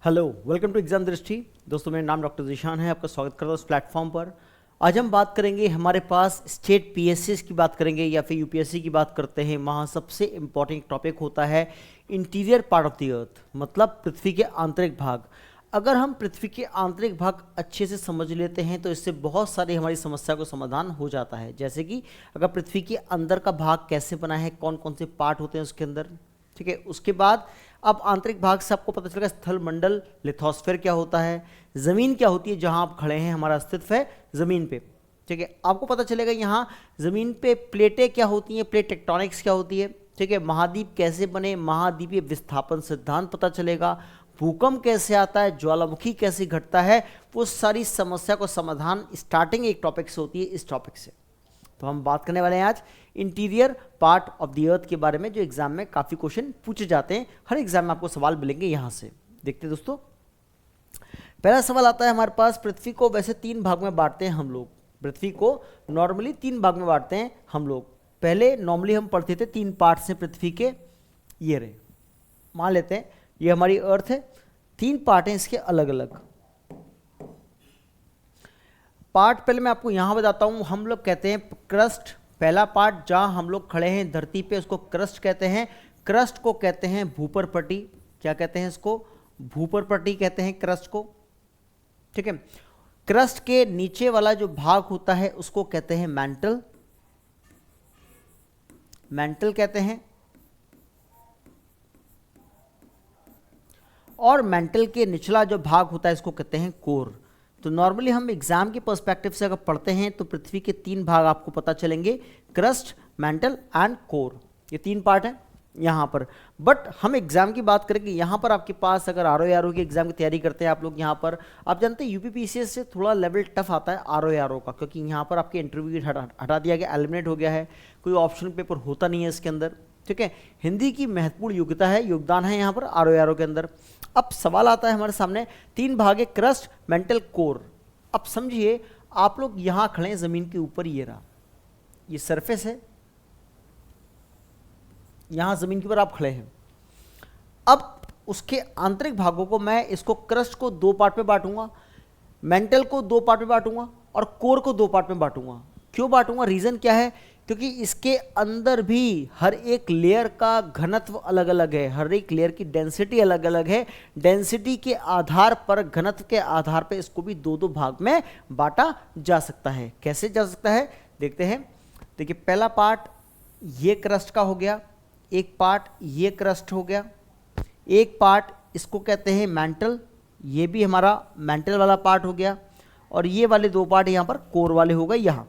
Hello, welcome to exam दृष्टि। दोस्तों, मेरा नाम डॉक्टर जीशान है। आपका स्वागत करता हूँ इस प्लेटफॉर्म पर। आज हम बात करेंगे, हमारे पास स्टेट पीएससी की बात करेंगे या फिर यूपीएससी की बात करते हैं। वहाँ सबसे इंपॉर्टेंट टॉपिक होता है इंटीरियर पार्ट ऑफ द अर्थ, मतलब पृथ्वी के आंतरिक भाग। अगर हम पृथ्वी के आंतरिक भाग अच्छे से समझ लेते हैं तो इससे बहुत सारी हमारी समस्या को समाधान हो जाता है। जैसे कि अगर पृथ्वी के अंदर का भाग कैसे बना है, कौन कौन से पार्ट होते हैं उसके अंदर, ठीक है। उसके बाद अब आंतरिक भाग से आपको पता चलेगा स्थल मंडल, लिथोस्फीयर क्या होता है, जमीन क्या होती है, जहां आप खड़े हैं हमारा अस्तित्व है जमीन पे, ठीक है। आपको पता चलेगा यहाँ जमीन पे प्लेटें क्या होती हैं, प्लेट टेक्टोनिक्स क्या होती है, ठीक है। महाद्वीप कैसे बने, महाद्वीपीय विस्थापन सिद्धांत पता चलेगा। भूकंप कैसे आता है, ज्वालामुखी कैसे घटता है, वो सारी समस्या को समाधान स्टार्टिंग एक टॉपिक से होती है, इस टॉपिक से। तो हम बात करने वाले हैं आज इंटीरियर पार्ट ऑफ द अर्थ के बारे में, जो एग्जाम में काफ़ी क्वेश्चन पूछे जाते हैं। हर एग्जाम में आपको सवाल मिलेंगे यहाँ से। देखते हैं दोस्तों, पहला सवाल आता है हमारे पास। पृथ्वी को वैसे तीन भाग में बांटते हैं हम लोग। पृथ्वी को नॉर्मली तीन भाग में बांटते हैं हम लोग। पहले नॉर्मली हम पढ़ते थे तीन पार्ट्स हैं पृथ्वी के। ये रहे, मान लेते हैं ये हमारी अर्थ है, तीन पार्ट हैं इसके अलग अलग। पार्ट पहले मैं आपको यहाँ बताता हूँ। हम लोग कहते हैं क्रस्ट, पहला पार्ट जहाँ हम लोग खड़े हैं धरती पे, उसको क्रस्ट कहते हैं। क्रस्ट को कहते हैं भूपर पट्टी। क्या कहते हैं इसको? भूपर पट्टी कहते हैं क्रस्ट को, ठीक है। क्रस्ट के नीचे वाला जो भाग होता है उसको कहते हैं मैंटल, मैंटल कहते हैं। और मैंटल के निचला जो भाग होता है इसको कहते हैं कोर। तो नॉर्मली हम एग्जाम के पर्सपेक्टिव से अगर पढ़ते हैं तो पृथ्वी के तीन भाग आपको पता चलेंगे, क्रस्ट, मैंटल एंड कोर। ये तीन पार्ट हैं यहाँ पर। बट हम एग्जाम की बात करेंगे यहाँ पर। आपके पास अगर आरओ की एग्जाम की तैयारी करते हैं आप लोग, यहाँ पर आप जानते हैं यूपीपीसीएस से थोड़ा लेवल टफ आता है आरओ का, क्योंकि यहाँ पर आपके इंटरव्यू हटा दिया गया, एलिमिनेट हो गया है। कोई ऑप्शनल पेपर होता नहीं है इसके अंदर, ठीक है। हिंदी की महत्वपूर्ण योग्यता है, योगदान है यहाँ पर आरओ के अंदर। अब सवाल आता है हमारे सामने, तीन भाग है क्रस्ट, मेंटल, कोर। अब समझिए आप लोग यहाँ खड़े हैं जमीन के ऊपर, ये रहा, ये सरफेस है, यहाँ जमीन के ऊपर आप खड़े हैं। अब उसके आंतरिक भागों को मैं इसको क्रस्ट को दो पार्ट में बांटूंगा, मेंटल को दो पार्ट में बांटूंगा और कोर को दो पार्ट में बांटूंगा। क्यों बांटूंगा, रीजन क्या है? क्योंकि इसके अंदर भी हर एक लेयर का घनत्व अलग अलग है, हर एक लेयर की डेंसिटी अलग अलग है। डेंसिटी के आधार पर, घनत्व के आधार पर इसको भी दो दो भाग में बांटा जा सकता है। कैसे जा सकता है देखते हैं। देखिए, पहला पार्ट ये क्रस्ट का हो गया, एक पार्ट ये क्रस्ट हो गया, एक पार्ट इसको कहते हैं मैंटल, ये भी हमारा मैंटल वाला पार्ट हो गया, और ये वाले दो पार्ट यहाँ पर कोर वाले हो गए। यहाँ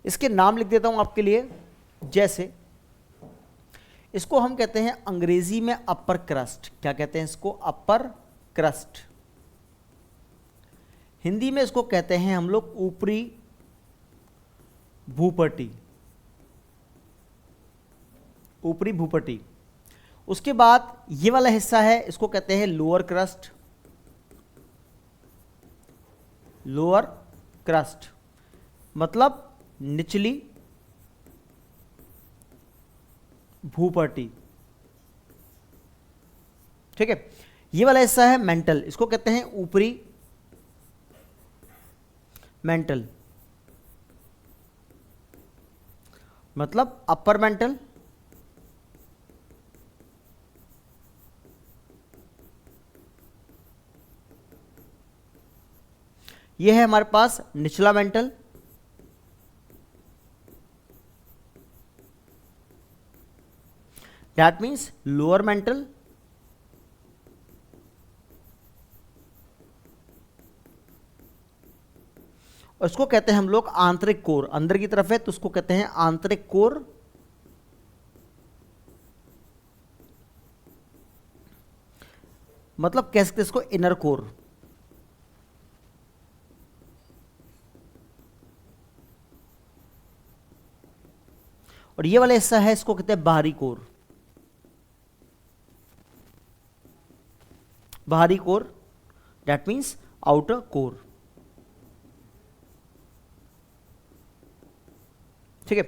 इसके नाम लिख देता हूं आपके लिए। जैसे इसको हम कहते हैं अंग्रेजी में अपर क्रस्ट। क्या कहते हैं इसको? अपर क्रस्ट। हिंदी में इसको कहते हैं हम लोग ऊपरी भूपट्टी, ऊपरी भूपट्टी। उसके बाद ये वाला हिस्सा है, इसको कहते हैं लोअर क्रस्ट, लोअर क्रस्ट मतलब निचली भूपट्टी, ठीक है। ये वाला हिस्सा है मेंटल, इसको कहते हैं ऊपरी मेंटल मतलब अपर मेंटल। ये है हमारे पास निचला mental, that means lower mental. और इसको कहते हैं हम लोग आंतरिक कोर, अंदर की तरफ है तो उसको कहते हैं आंतरिक कोर। मतलब कह सकते हैं इसको इनर कोर। और ये वाला हिस्सा है इसको कहते हैं बाहरी कोर, बाहरी core, that means outer core, ठीक है।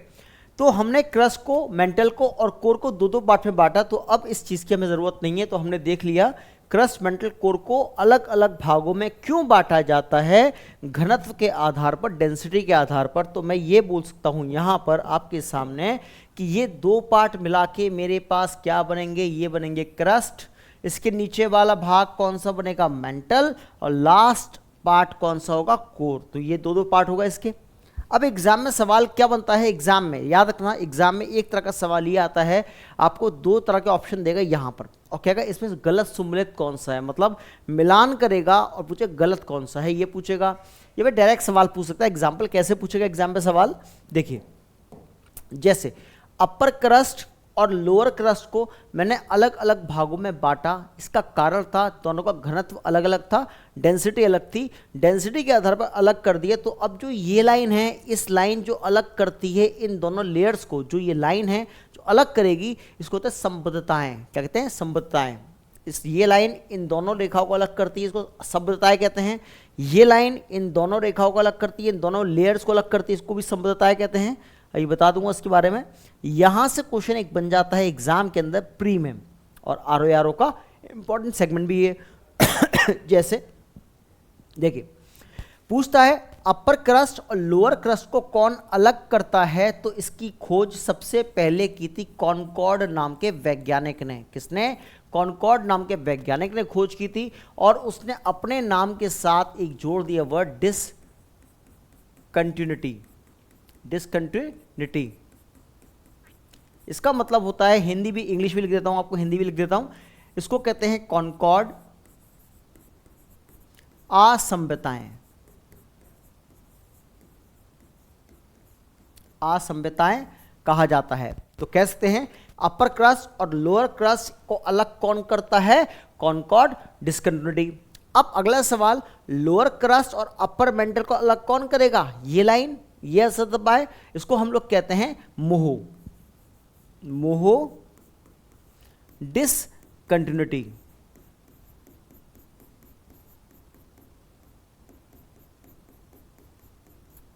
तो हमने क्रस्ट को, मेंटल को और कोर को दो दो पार्ट में बांटा। तो अब इस चीज़ की हमें ज़रूरत नहीं है। तो हमने देख लिया क्रस्ट मेंटल कोर को अलग अलग भागों में क्यों बांटा जाता है, घनत्व के आधार पर, डेंसिटी के आधार पर, तो मैं ये बोल सकता हूं यहां पर आपके सामने कि ये दो पार्ट मिला के मेरे पास क्या बनेंगे, ये बनेंगे क्रस्ट, इसके नीचे वाला भाग कौन सा बनेगा, मेंटल, और लास्ट पार्ट कौन सा होगा, कोर। तो ये दो दो पार्ट होगा इसके। अब एग्जाम में सवाल क्या बनता है, एग्जाम में याद रखना, एग्जाम में एक तरह का सवाल ये आता है, आपको दो तरह के ऑप्शन देगा यहां पर, और कहेगा इसमें गलत सम्मिलित कौन सा है, मतलब मिलान करेगा और पूछे गलत कौन सा है, ये पूछेगा। ये भाई डायरेक्ट सवाल पूछ सकता है। एग्जाम्पल कैसे पूछेगा एग्जाम में सवाल, देखिए जैसे अपर क्रस्ट और लोअर क्रस्ट को मैंने अलग अलग भागों में बांटा, इसका कारण था दोनों का घनत्व अलग अलग था, डेंसिटी अलग थी, डेंसिटी के आधार पर अलग कर दिया। तो अब जो ये लाइन है, इस लाइन जो अलग करती है इन दोनों लेयर्स को, जो ये लाइन है जो अलग करेगी, इसको कहते हैं संबद्धताएं। क्या कहते हैं, संबद्धताएं। ये लाइन इन दोनों रेखाओं को अलग करती है, इसको संबद्धताएं कहते हैं। ये लाइन इन दोनों रेखाओं को अलग करती है, इन दोनों लेयर्स को अलग करती है, इसको भी संबद्धताएं कहते हैं। ये बता दूंगा इसके बारे में। यहां से क्वेश्चन एक बन जाता है एग्जाम के अंदर प्री में, और आरओ का इंपॉर्टेंट सेगमेंट भी है। जैसे देखिए पूछता है अपर क्रस्ट और लोअर क्रस्ट को कौन अलग करता है, तो इसकी खोज सबसे पहले की थी कॉनकॉर्ड नाम के वैज्ञानिक ने। किसने, कॉनकॉर्ड नाम के वैज्ञानिक ने खोज की थी, और उसने अपने नाम के साथ एक जोड़ दिया वर्ड डिसकंटिन्यूटी। डिसकंटिन्यूटी इसका मतलब होता है, हिंदी भी इंग्लिश भी लिख देता हूं आपको, हिंदी भी लिख देता हूं, इसको कहते हैं कॉनकॉर्ड असंबद्धताएं। असंबद्धताएं कहा जाता है। तो कह सकते हैं अपर क्रस्ट और लोअर क्रस्ट को अलग कौन करता है, कॉनकॉर्ड डिसकंटिन्यूटी। अब अगला सवाल, लोअर क्रस्ट और अपर मेंटल को अलग कौन करेगा, ये लाइन, ये असंबद्धताएं, इसको हम लोग कहते हैं मोहो, मोहो डिसकंटिन्यूटी।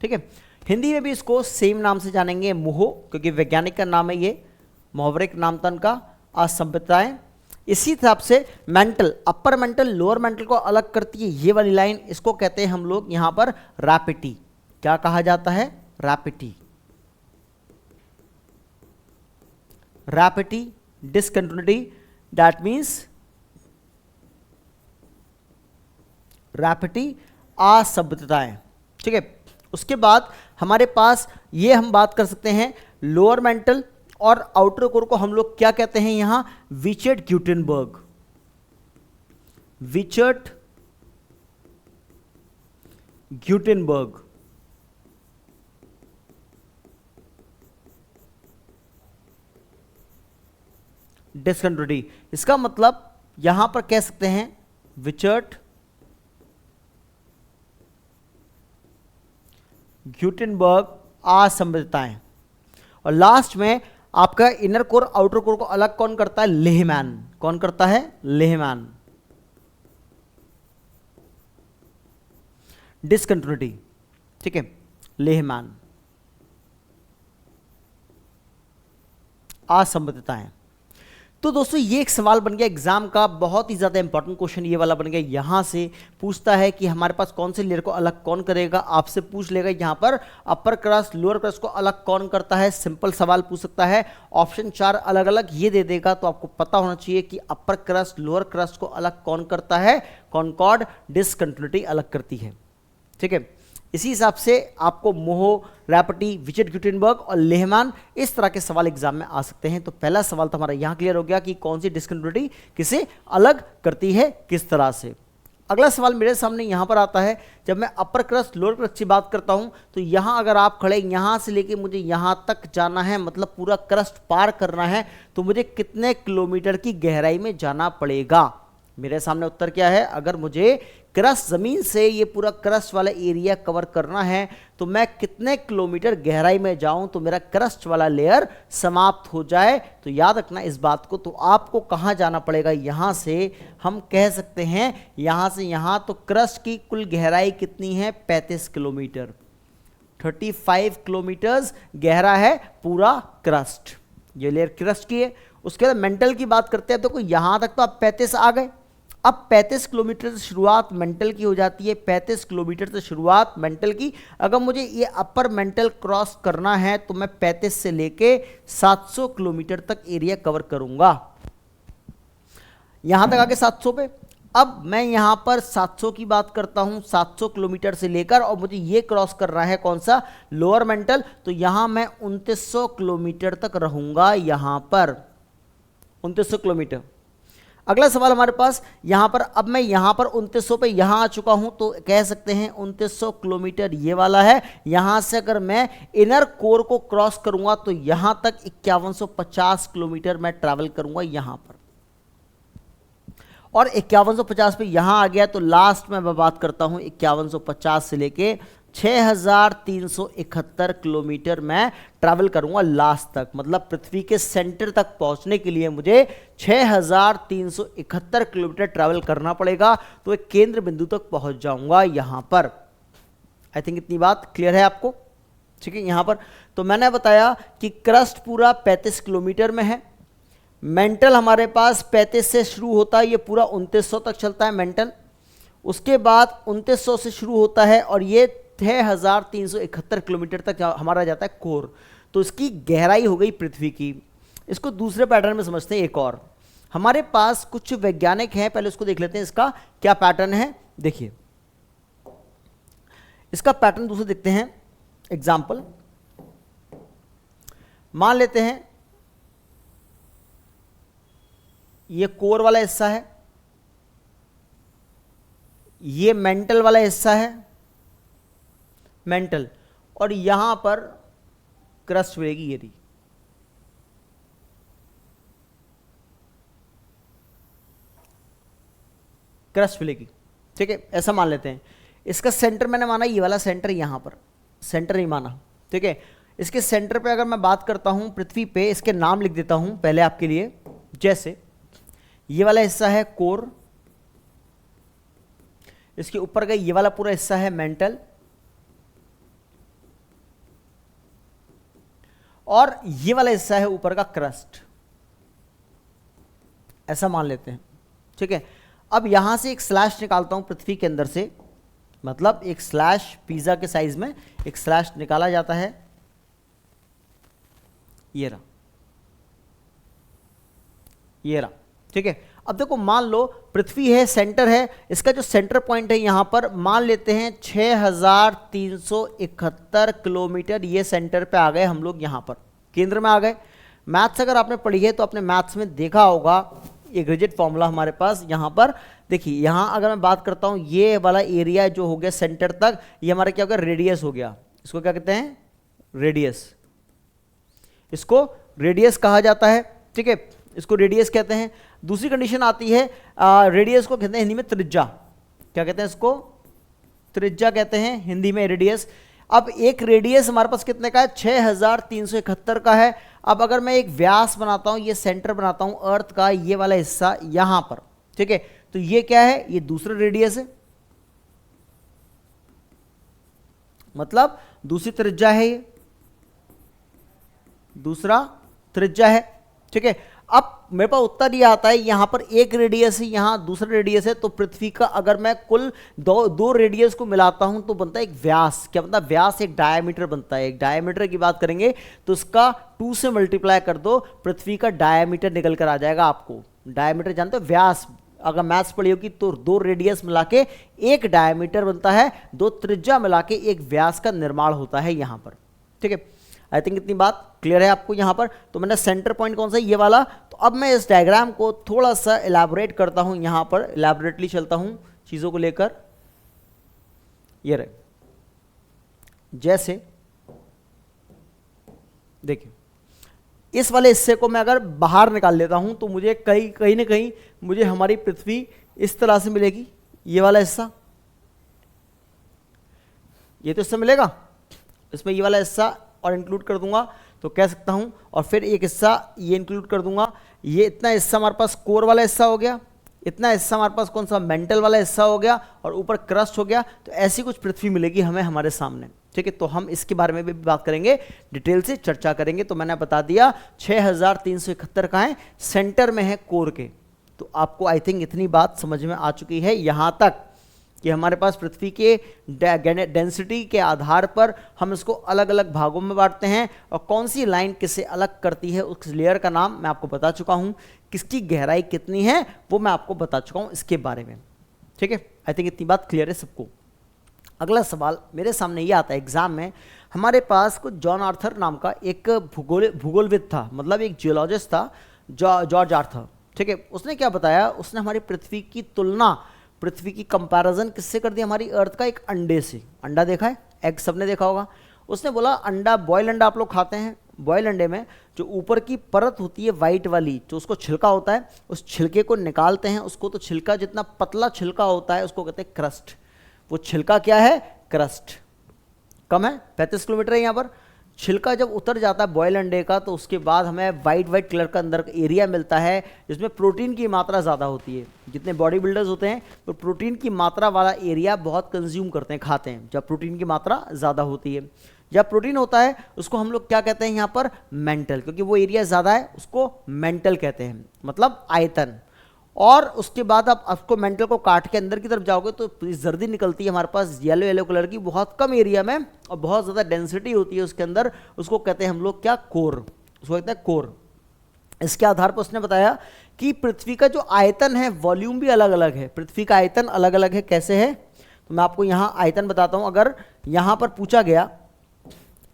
ठीक है, हिंदी में भी इसको सेम नाम से जानेंगे, मोहो, क्योंकि वैज्ञानिक का नाम है ये, मोहवरिक नाम था उनका, असंबद्धताएं। इसी हिसाब से mental, upper mantle lower mental को अलग करती है ये वाली लाइन, इसको कहते हैं हम लोग यहां पर रैपिटी। क्या कहा जाता है, रैपिटी। रैपिटी डिसकंटिन्यूटी, दैट मीन्स रैपिटी असंबद्धताएं। ठीक है, उसके बाद हमारे पास ये हम बात कर सकते हैं लोअर मेंटल और आउटर कोर को हम लोग क्या कहते हैं यहां, विचर्ड ग्यूटेनबर्ग। विचर्ड ग्यूटेनबर्ग। डिसकंटिन्यूटी, इसका मतलब यहां पर कह सकते हैं विचर्ड ग्यूटेनबर्ग असंबद्धताएं। और लास्ट में आपका इनर कोर आउटर कोर को अलग कौन करता है, लेहमैन। कौन करता है, लेहमैन। डिसकंटिन्यूटी, ठीक है, लेहमैन। असंबद्धताएं। तो दोस्तों ये एक सवाल बन गया एग्जाम का, बहुत ही ज्यादा इंपॉर्टेंट क्वेश्चन ये वाला बन गया। यहां से पूछता है कि हमारे पास कौन से लेयर को अलग कौन करेगा, आपसे पूछ लेगा यहां पर अपर क्रस्ट लोअर क्रस्ट को अलग कौन करता है, सिंपल सवाल पूछ सकता है। ऑप्शन 4 अलग अलग ये दे देगा, तो आपको पता होना चाहिए कि अपर क्रस्ट लोअर क्रस्ट को अलग कौन करता है, कॉनकॉर्ड डिसकंटिन्यूटी अलग करती है। ठीक है, इसी हिसाब से आपको मोहो, रैपिटी, विचर्ड ग्यूटेनबर्ग और लेहमैन इस तरह के सवाल एग्जाम में आ सकते हैं। तो पहला सवाल तो हमारा यहां क्लियर हो गया कि कौन सी डिसकंटिन्यूटी किसे अलग करती है, किस तरह से। अगला सवाल मेरे सामने यहां पर आता है, जब मैं अपर क्रस्ट लोअर क्रस्ट की बात करता हूं तो यहां अगर आप खड़े यहां से लेके मुझे यहां तक जाना है, मतलब पूरा क्रस्ट पार करना है, तो मुझे कितने किलोमीटर की गहराई में जाना पड़ेगा। मेरे सामने उत्तर क्या है, अगर मुझे क्रस्ट जमीन से ये पूरा क्रस्ट वाला एरिया कवर करना है तो मैं कितने किलोमीटर गहराई में जाऊं तो मेरा क्रस्ट वाला लेयर समाप्त हो जाए। तो याद रखना इस बात को। तो आपको कहां जाना पड़ेगा, यहां से हम कह सकते हैं यहां से यहां, तो क्रस्ट की कुल गहराई कितनी है, 35 किलोमीटर। 35 किलोमीटर गहरा है पूरा क्रस्ट, ये लेयर क्रस्ट की है। उसके बाद मेंटल की बात करते हैं तो यहां तक तो आप 35 आ गए। अब 35 किलोमीटर से शुरुआत मेंटल की हो जाती है, 35 किलोमीटर से शुरुआत मेंटल की। अगर मुझे ये अपर मेंटल क्रॉस करना है तो मैं 35 से लेके 700 किलोमीटर तक एरिया कवर करूंगा। यहां तक आके 700 पे, अब मैं यहां पर 700 की बात करता हूं, 700 किलोमीटर से लेकर, और मुझे ये क्रॉस करना है कौन सा, लोअर मेंटल, तो यहां मैं 2900 किलोमीटर तक रहूंगा, यहां पर 2900 किलोमीटर। अगला सवाल हमारे पास यहां पर, अब मैं यहां पर 2900 पे यहां आ चुका हूं, तो कह सकते हैं 2900 किलोमीटर ये वाला है। यहां से अगर मैं इनर कोर को क्रॉस करूंगा तो यहां तक 5150 किलोमीटर मैं ट्रैवल करूंगा यहां पर, और 5150 पे यहां आ गया तो लास्ट में मैं बात करता हूं 5150 से लेके 6371 किलोमीटर मैं ट्रैवल करूंगा लास्ट तक। मतलब पृथ्वी के सेंटर तक पहुंचने के लिए मुझे 6371 किलोमीटर ट्रैवल करना पड़ेगा, तो एक केंद्र बिंदु तक पहुंच जाऊंगा यहां पर। आई थिंक इतनी बात क्लियर है आपको, ठीक है। यहां पर तो मैंने बताया कि क्रस्ट पूरा 35 किलोमीटर में है, मेंटल हमारे पास 35 से शुरू होता है, ये पूरा 2900 तक चलता है मेंटल, उसके बाद 2900 से शुरू होता है और ये 6371 किलोमीटर तक हमारा जाता है कोर। तो इसकी गहराई हो गई पृथ्वी की। इसको दूसरे पैटर्न में समझते हैं। एक और हमारे पास कुछ वैज्ञानिक हैं, पहले उसको देख लेते हैं इसका क्या पैटर्न है। देखिए इसका पैटर्न दूसरे देखते हैं। एग्जाम्पल मान लेते हैं ये कोर वाला हिस्सा है, ये मेंटल वाला हिस्सा है, मेंटल, और यहां पर क्रस्ट मिलेगी, ये रही। क्रस्ट मिलेगी, ठीक है, ऐसा मान लेते हैं। इसका सेंटर मैंने माना ये वाला सेंटर, यहां पर सेंटर नहीं माना, ठीक है। इसके सेंटर पे अगर मैं बात करता हूं पृथ्वी पे, इसके नाम लिख देता हूं पहले आपके लिए। जैसे ये वाला हिस्सा है कोर, इसके ऊपर का ये वाला पूरा हिस्सा है मेंटल, और ये वाला हिस्सा है ऊपर का क्रस्ट, ऐसा मान लेते हैं, ठीक है। अब यहां से एक स्लैश निकालता हूं पृथ्वी के अंदर से, मतलब एक स्लैश पिज्जा के साइज में एक स्लैश निकाला जाता है, ये रहा, ये रहा, ठीक है। अब देखो मान लो पृथ्वी है, सेंटर है, इसका जो सेंटर पॉइंट है यहां पर मान लेते हैं 6371 किलोमीटर, ये सेंटर पे आ गए हम लोग, यहां पर केंद्र में आ गए। मैथ्स अगर आपने पढ़ी है तो आपने मैथ्स में देखा होगा एक रिजिड फॉर्मूला हमारे पास यहां पर। देखिए यहां अगर मैं बात करता हूं ये वाला एरिया जो हो गया सेंटर तक, ये हमारा क्या हो गया, रेडियस हो गया। इसको क्या कहते हैं, रेडियस, इसको रेडियस कहा जाता है, ठीक है, इसको रेडियस कहते हैं। दूसरी कंडीशन आती है, रेडियस को कहते हैं हिंदी में त्रिज्या, क्या कहते हैं इसको, त्रिज्या कहते हैं हिंदी में रेडियस। अब एक रेडियस हमारे पास कितने का है, 6371 का है। अब अगर मैं एक व्यास बनाता हूं, ये सेंटर बनाता हूं अर्थ का, ये वाला हिस्सा यहां पर, ठीक है, तो ये क्या है, ये दूसरा रेडियस है, मतलब दूसरी त्रिज्या है, ये दूसरा त्रिज्या है, ठीक है। अब मेरे पास उत्तर ये आता है, यहां पर एक रेडियस है, यहां दूसरा रेडियस है, तो पृथ्वी का अगर मैं कुल दो रेडियस को मिलाता हूं तो बनता है एक व्यास। क्या बनता है, व्यास, एक डायमीटर बनता है। एक डायमीटर की बात करेंगे तो इसका 2 से मल्टीप्लाई कर दो, पृथ्वी का डायमीटर निकल कर आ जाएगा। आपको डायमीटर जानते हो, व्यास अगर मैथ्स पढ़ी होगी तो 2 रेडियस मिला के एक डायमीटर बनता है, 2 त्रिज्या मिला के एक व्यास का निर्माण होता है यहां पर, ठीक है। आई थिंक इतनी बात क्लियर है आपको यहां पर। तो मैंने सेंटर पॉइंट कौन सा, ये वाला। तो अब मैं इस डायग्राम को थोड़ा सा इलैबोरेट करता हूं, यहां पर इलैबोरेटली चलता हूं चीजों को लेकर। ये रहे, जैसे देखिए इस वाले हिस्से को मैं अगर बाहर निकाल लेता हूं तो मुझे कहीं ना कहीं मुझे हमारी पृथ्वी इस तरह से मिलेगी। ये वाला हिस्सा, ये तो इससे मिलेगा, इसमें ये वाला हिस्सा और इंक्लूड कर दूंगा तो कह सकता हूं, और फिर एक हिस्सा ये इंक्लूड कर दूंगा। ये इतना हिस्सा हमारे पास कोर वाला हिस्सा हो गया, इतना हिस्सा हमारे पास कौन सा, मेंटल वाला हिस्सा हो गया, और ऊपर क्रस्ट हो गया। तो ऐसी कुछ पृथ्वी मिलेगी हमें हमारे सामने, ठीक है। तो हम इसके बारे में भी बात करेंगे, डिटेल से चर्चा करेंगे। तो मैंने बता दिया 6371 का है, सेंटर में है कोर के, तो आपको आई थिंक इतनी बात समझ में आ चुकी है यहाँ तक कि हमारे पास पृथ्वी के डेंसिटी के आधार पर हम इसको अलग अलग भागों में बांटते हैं और कौन सी लाइन किसे अलग करती है उस लेयर का नाम मैं आपको बता चुका हूँ, किसकी गहराई कितनी है वो मैं आपको बता चुका हूँ इसके बारे में। ठीक है, आई थिंक इतनी बात क्लियर है सबको। अगला सवाल मेरे सामने ये आता है एग्जाम में, हमारे पास कुछ जॉन आर्थर नाम का एक भूगोलविद था, मतलब एक जियोलॉजिस्ट था, जॉर्ज आर्थर। ठीक है, उसने क्या बताया, उसने हमारी पृथ्वी की तुलना, पृथ्वी की कंपैरिजन किससे कर दी, हमारी अर्थ का एक अंडे से। अंडा देखा है, एग सबने देखा होगा। उसने बोला अंडा, बॉयल अंडा आप लोग खाते हैं, बॉयल अंडे में जो ऊपर की परत होती है वाइट वाली, जो उसको छिलका होता है, उस छिलके को निकालते हैं उसको, तो छिलका जितना पतला छिलका होता है उसको कहते हैं क्रस्ट। वो छिलका क्या है, क्रस्ट। कम है, 35 किलोमीटर है यहाँ पर। छिलका जब उतर जाता है बॉयल अंडे का तो उसके बाद हमें वाइट कलर का अंदर एरिया मिलता है जिसमें प्रोटीन की मात्रा ज़्यादा होती है। जितने बॉडी बिल्डर्स होते हैं तो प्रोटीन की मात्रा वाला एरिया बहुत कंज्यूम करते हैं, खाते हैं जब प्रोटीन की मात्रा ज़्यादा होती है। जब प्रोटीन होता है उसको हम लोग क्या कहते हैं यहाँ पर, मेंटल, क्योंकि वो एरिया ज़्यादा है उसको मेंटल कहते हैं, मतलब आयतन। और उसके बाद आप आपको मेंटल को काट के अंदर की तरफ जाओगे तो जर्दी निकलती है हमारे पास येलो कलर की, बहुत कम एरिया में और बहुत ज़्यादा डेंसिटी होती है उसके अंदर, उसको कहते हैं हम लोग क्या, कोर, उसको कहते हैं कोर। इसके आधार पर उसने बताया कि पृथ्वी का जो आयतन है, वॉल्यूम भी अलग अलग है, पृथ्वी का आयतन अलग अलग है। कैसे है, तो मैं आपको यहाँ आयतन बताता हूँ। अगर यहाँ पर पूछा गया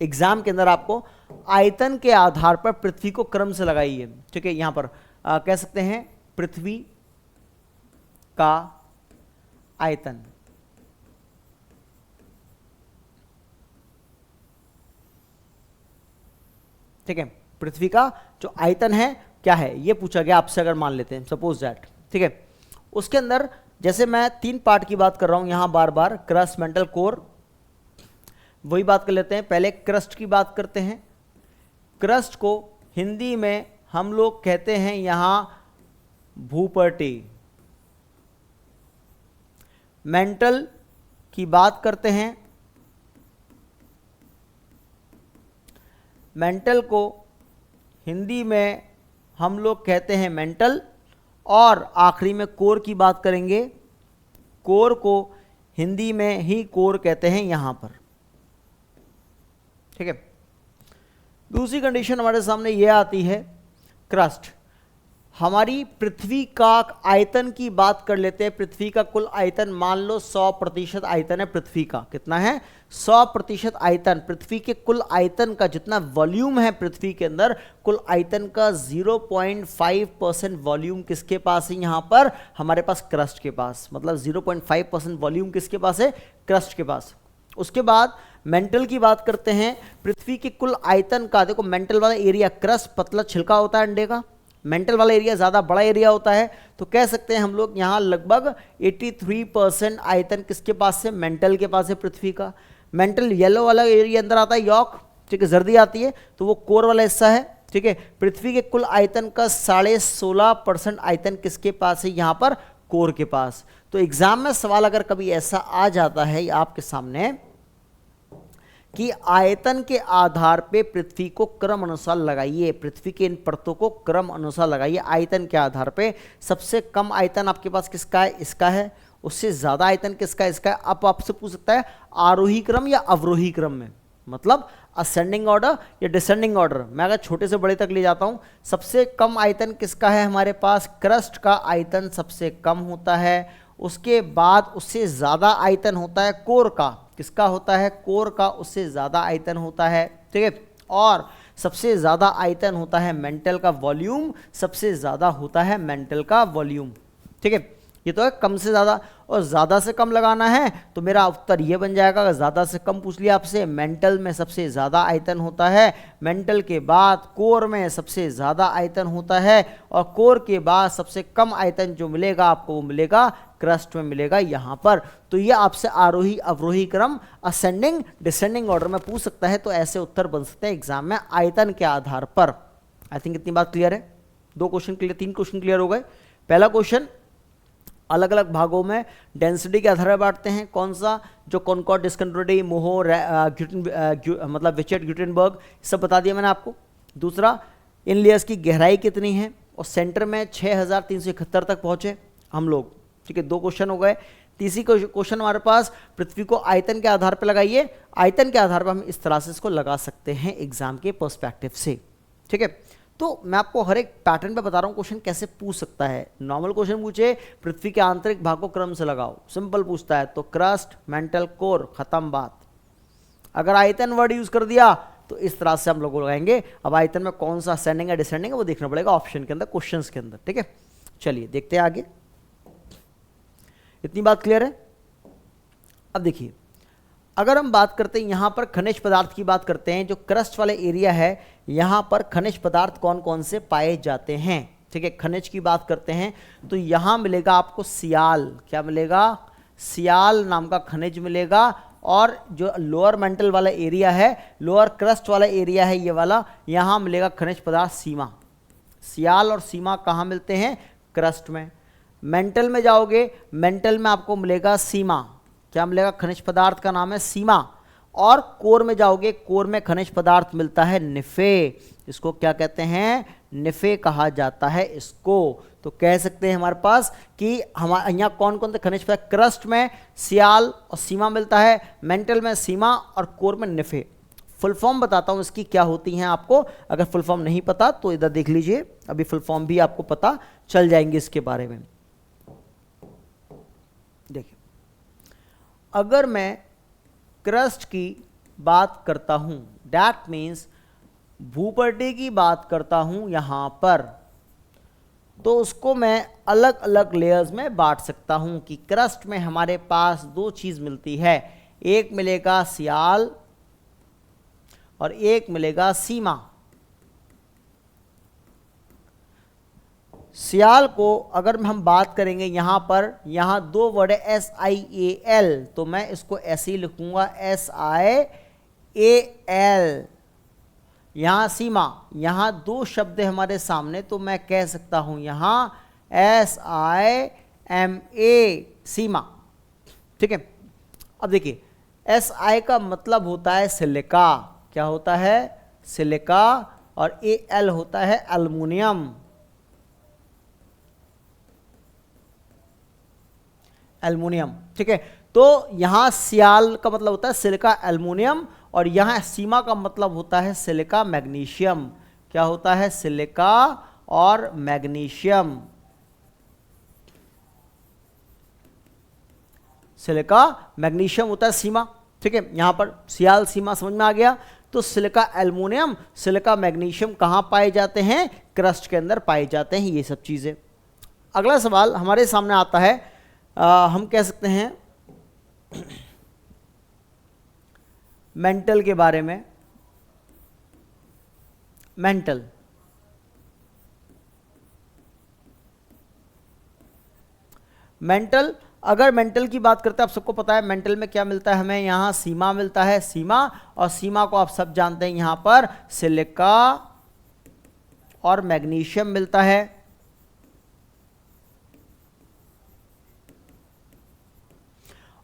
एग्जाम के अंदर आपको आयतन के आधार पर पृथ्वी को क्रम से लगाइए, ठीक है, यहाँ पर कह सकते हैं पृथ्वी का आयतन, ठीक है, पृथ्वी का जो आयतन है क्या है ये पूछा गया आपसे, अगर मान लेते हैं सपोज दैट। ठीक है, उसके अंदर जैसे मैं 3 पार्ट की बात कर रहा हूं यहां बार बार, क्रस्ट, मेंटल, कोर, वही बात कर लेते हैं। पहले क्रस्ट की बात करते हैं। क्रस्ट को हिंदी में हम लोग कहते हैं यहां भूपट्टी। मेंटल की बात करते हैं, मेंटल को हिंदी में हम लोग कहते हैं मेंटल, और आखिरी में कोर की बात करेंगे। कोर को हिंदी में ही कोर कहते हैं यहां पर। ठीक है, दूसरी कंडीशन हमारे सामने यह आती है, क्रस्ट। हमारी पृथ्वी का आयतन की बात कर लेते हैं। पृथ्वी का कुल आयतन मान लो 100% आयतन है पृथ्वी का। कितना है, 100% आयतन। पृथ्वी के कुल आयतन का जितना वॉल्यूम है पृथ्वी के अंदर, कुल आयतन का 0.5% वॉल्यूम किसके पास है, यहां पर हमारे पास क्रस्ट के पास। मतलब 0.5% वॉल्यूम किसके पास है, क्रस्ट के पास। उसके बाद मेंटल की बात करते हैं। पृथ्वी के कुल आयतन का, देखो मेंटल वाला एरिया, क्रस्ट पतला छिलका होता है अंडे का, मेंटल वाला एरिया ज़्यादा बड़ा एरिया होता है, तो कह सकते हैं हम लोग यहाँ लगभग 83% आयतन किसके पास है, मेंटल के पास है पृथ्वी का। मेंटल येलो वाला एरिया अंदर आता है, यॉक, ठीक है, जर्दी आती है, तो वो कोर वाला हिस्सा है। ठीक है, पृथ्वी के कुल आयतन का 16.5% आयतन किसके पास है, यहाँ पर कोर के पास। तो एग्जाम में सवाल अगर कभी ऐसा आ जाता है आपके सामने कि आयतन के आधार पे पृथ्वी को क्रम अनुसार लगाइए, पृथ्वी के इन परतों को क्रम अनुसार लगाइए आयतन के आधार पे। सबसे कम आयतन आपके पास किसका है, इसका है। उससे ज़्यादा आयतन किसका है, इसका है। अब आपसे पूछ सकता है आरोही क्रम या अवरोही क्रम में, मतलब असेंडिंग ऑर्डर या डिसेंडिंग ऑर्डर। मैं अगर छोटे से बड़े तक ले जाता हूँ, सबसे कम आयतन किसका है हमारे पास, क्रस्ट का आयतन सबसे कम होता है। उसके बाद उससे ज़्यादा आयतन होता है कोर का। किसका होता है, कोर का, उससे ज़्यादा आयतन होता है। ठीक है, और सबसे ज़्यादा आयतन होता है मेंटल का, वॉल्यूम सबसे ज़्यादा होता है मेंटल का वॉल्यूम। ठीक है, ये तो है कम से ज़्यादा। और ज़्यादा से कम लगाना है तो मेरा उत्तर ये बन जाएगा, अगर ज़्यादा से कम पूछ लिया आपसे, मेंटल में सबसे ज़्यादा आयतन होता है, मेंटल के बाद कोर में सबसे ज़्यादा आयतन होता है, और कोर के बाद सबसे कम आयतन जो मिलेगा आपको वो मिलेगा क्रस्ट में, मिलेगा यहाँ पर। तो ये आपसे आरोही अवरोही क्रम, असेंडिंग डिसेंडिंग ऑर्डर में पूछ सकता है, तो ऐसे उत्तर बन सकते हैं एग्जाम में आयतन के आधार पर। आई थिंक इतनी बात क्लियर है। 2 क्वेश्चन क्लियर, 3 क्वेश्चन क्लियर हो गए। पहला क्वेश्चन, अलग अलग भागों में डेंसिटी के आधार पर बांटते हैं। कौन सा, जो कॉनकॉर्ड, डिस्कंटिन्यूटी, मोहो, मतलब विचेट, ग्यूटेनबर्ग, सब बता दिया मैंने आपको। दूसरा, इन लेयर्स की गहराई कितनी है, और सेंटर में 6371 तक पहुंचे हम लोग। ठीक है, 2 क्वेश्चन हो गए। तीसरी क्वेश्चन हमारे पास, पृथ्वी को आयतन के आधार पर लगाइए। आयतन के आधार पर हम इस तरह से इसको लगा सकते हैं एग्जाम के पर्सपेक्टिव से। ठीक है, तो मैं आपको हर एक पैटर्न पे बता रहा हूँ क्वेश्चन कैसे पूछ सकता है। नॉर्मल क्वेश्चन पूछे पृथ्वी के आंतरिक भाग को क्रम से लगाओ, सिंपल पूछता है तो क्रस्ट, मेंटल, कोर, खत्म बात। अगर आयतन वर्ड यूज कर दिया तो इस तरह से हम लोग लगाएंगे। अब आयतन में कौन सा असेंडिंग है डिसेंडिंग है वो देखना पड़ेगा ऑप्शन के अंदर, क्वेश्चंस के अंदर। ठीक है, चलिए देखते हैं आगे। इतनी बात क्लियर है। अब देखिए, अगर हम बात करते हैं यहां पर खनिज पदार्थ की बात करते हैं, जो क्रस्ट वाले एरिया है यहां पर खनिज पदार्थ कौन कौन से पाए जाते हैं। ठीक है, खनिज की बात करते हैं तो यहां मिलेगा आपको सियाल। क्या मिलेगा? सियाल नाम का खनिज मिलेगा। और जो लोअर मेंटल वाला एरिया है, लोअर क्रस्ट वाला एरिया है ये वाला, यहां मिलेगा खनिज पदार्थ सीमा। सियाल और सीमा कहां मिलते हैं? क्रस्ट में। मेंटल में जाओगे, मेंटल में आपको मिलेगा सीमा। क्या मिलेगा? खनिज पदार्थ का नाम है सीमा। और कोर में जाओगे, कोर में खनिज पदार्थ मिलता है निफे। इसको क्या कहते हैं? निफे कहा जाता है इसको। तो कह सकते हैं हमारे पास कि हमारे यहाँ कौन कौन से खनिज पदार्थ, क्रस्ट में सियाल और सीमा मिलता है, मेंटल में सीमा और कोर में निफे। फुल फॉर्म बताता हूं इसकी क्या होती हैं आपको, अगर फुल फॉर्म नहीं पता तो इधर देख लीजिए, अभी फुल फॉर्म भी आपको पता चल जाएंगे इसके बारे में। देखिए, अगर मैं क्रस्ट की बात करता हूं, दैट मीन्स भूपट्टी की बात करता हूं यहां पर, तो उसको मैं अलग अलग लेयर्स में बांट सकता हूं कि क्रस्ट में हमारे पास 2 चीज मिलती है, एक मिलेगा सियाल और एक मिलेगा सीमा। सियाल को अगर हम बात करेंगे यहां पर, यहां 2 वर्ड है SIAL, तो मैं इसको ऐसे ही लिखूंगा SIAL। यहां सीमा, यहां 2 शब्द है हमारे सामने, तो मैं कह सकता हूं यहां SIMA, सीमा। ठीक है, अब देखिए SI का मतलब होता है सिलिका। क्या होता है? सिलिका। और AL होता है एल्युमिनियम। एल्युमिनियम। ठीक है, तो यहां सियाल का मतलब होता है सिलिका एल्युमिनियम, और यहां सीमा का मतलब होता है सिलिका मैग्नीशियम। क्या होता है? सिलिका और मैग्नीशियम। सिलिका मैग्नीशियम होता है सीमा। ठीक है, यहां पर सियाल सीमा समझ में आ गया। तो सिलिका एल्युमिनियम, सिलिका मैग्नीशियम कहां पाए जाते हैं? क्रस्ट के अंदर पाए जाते हैं ये सब चीजें। अगला सवाल हमारे सामने आता है, हम कह सकते हैं मेंटल के बारे में। मेंटल, मेंटल अगर मेंटल की बात करते हैं, आप सबको पता है मेंटल में क्या मिलता है हमें, यहां सीमा मिलता है, सीमा। और सीमा को आप सब जानते हैं, यहां पर सिलिका और मैग्नीशियम मिलता है।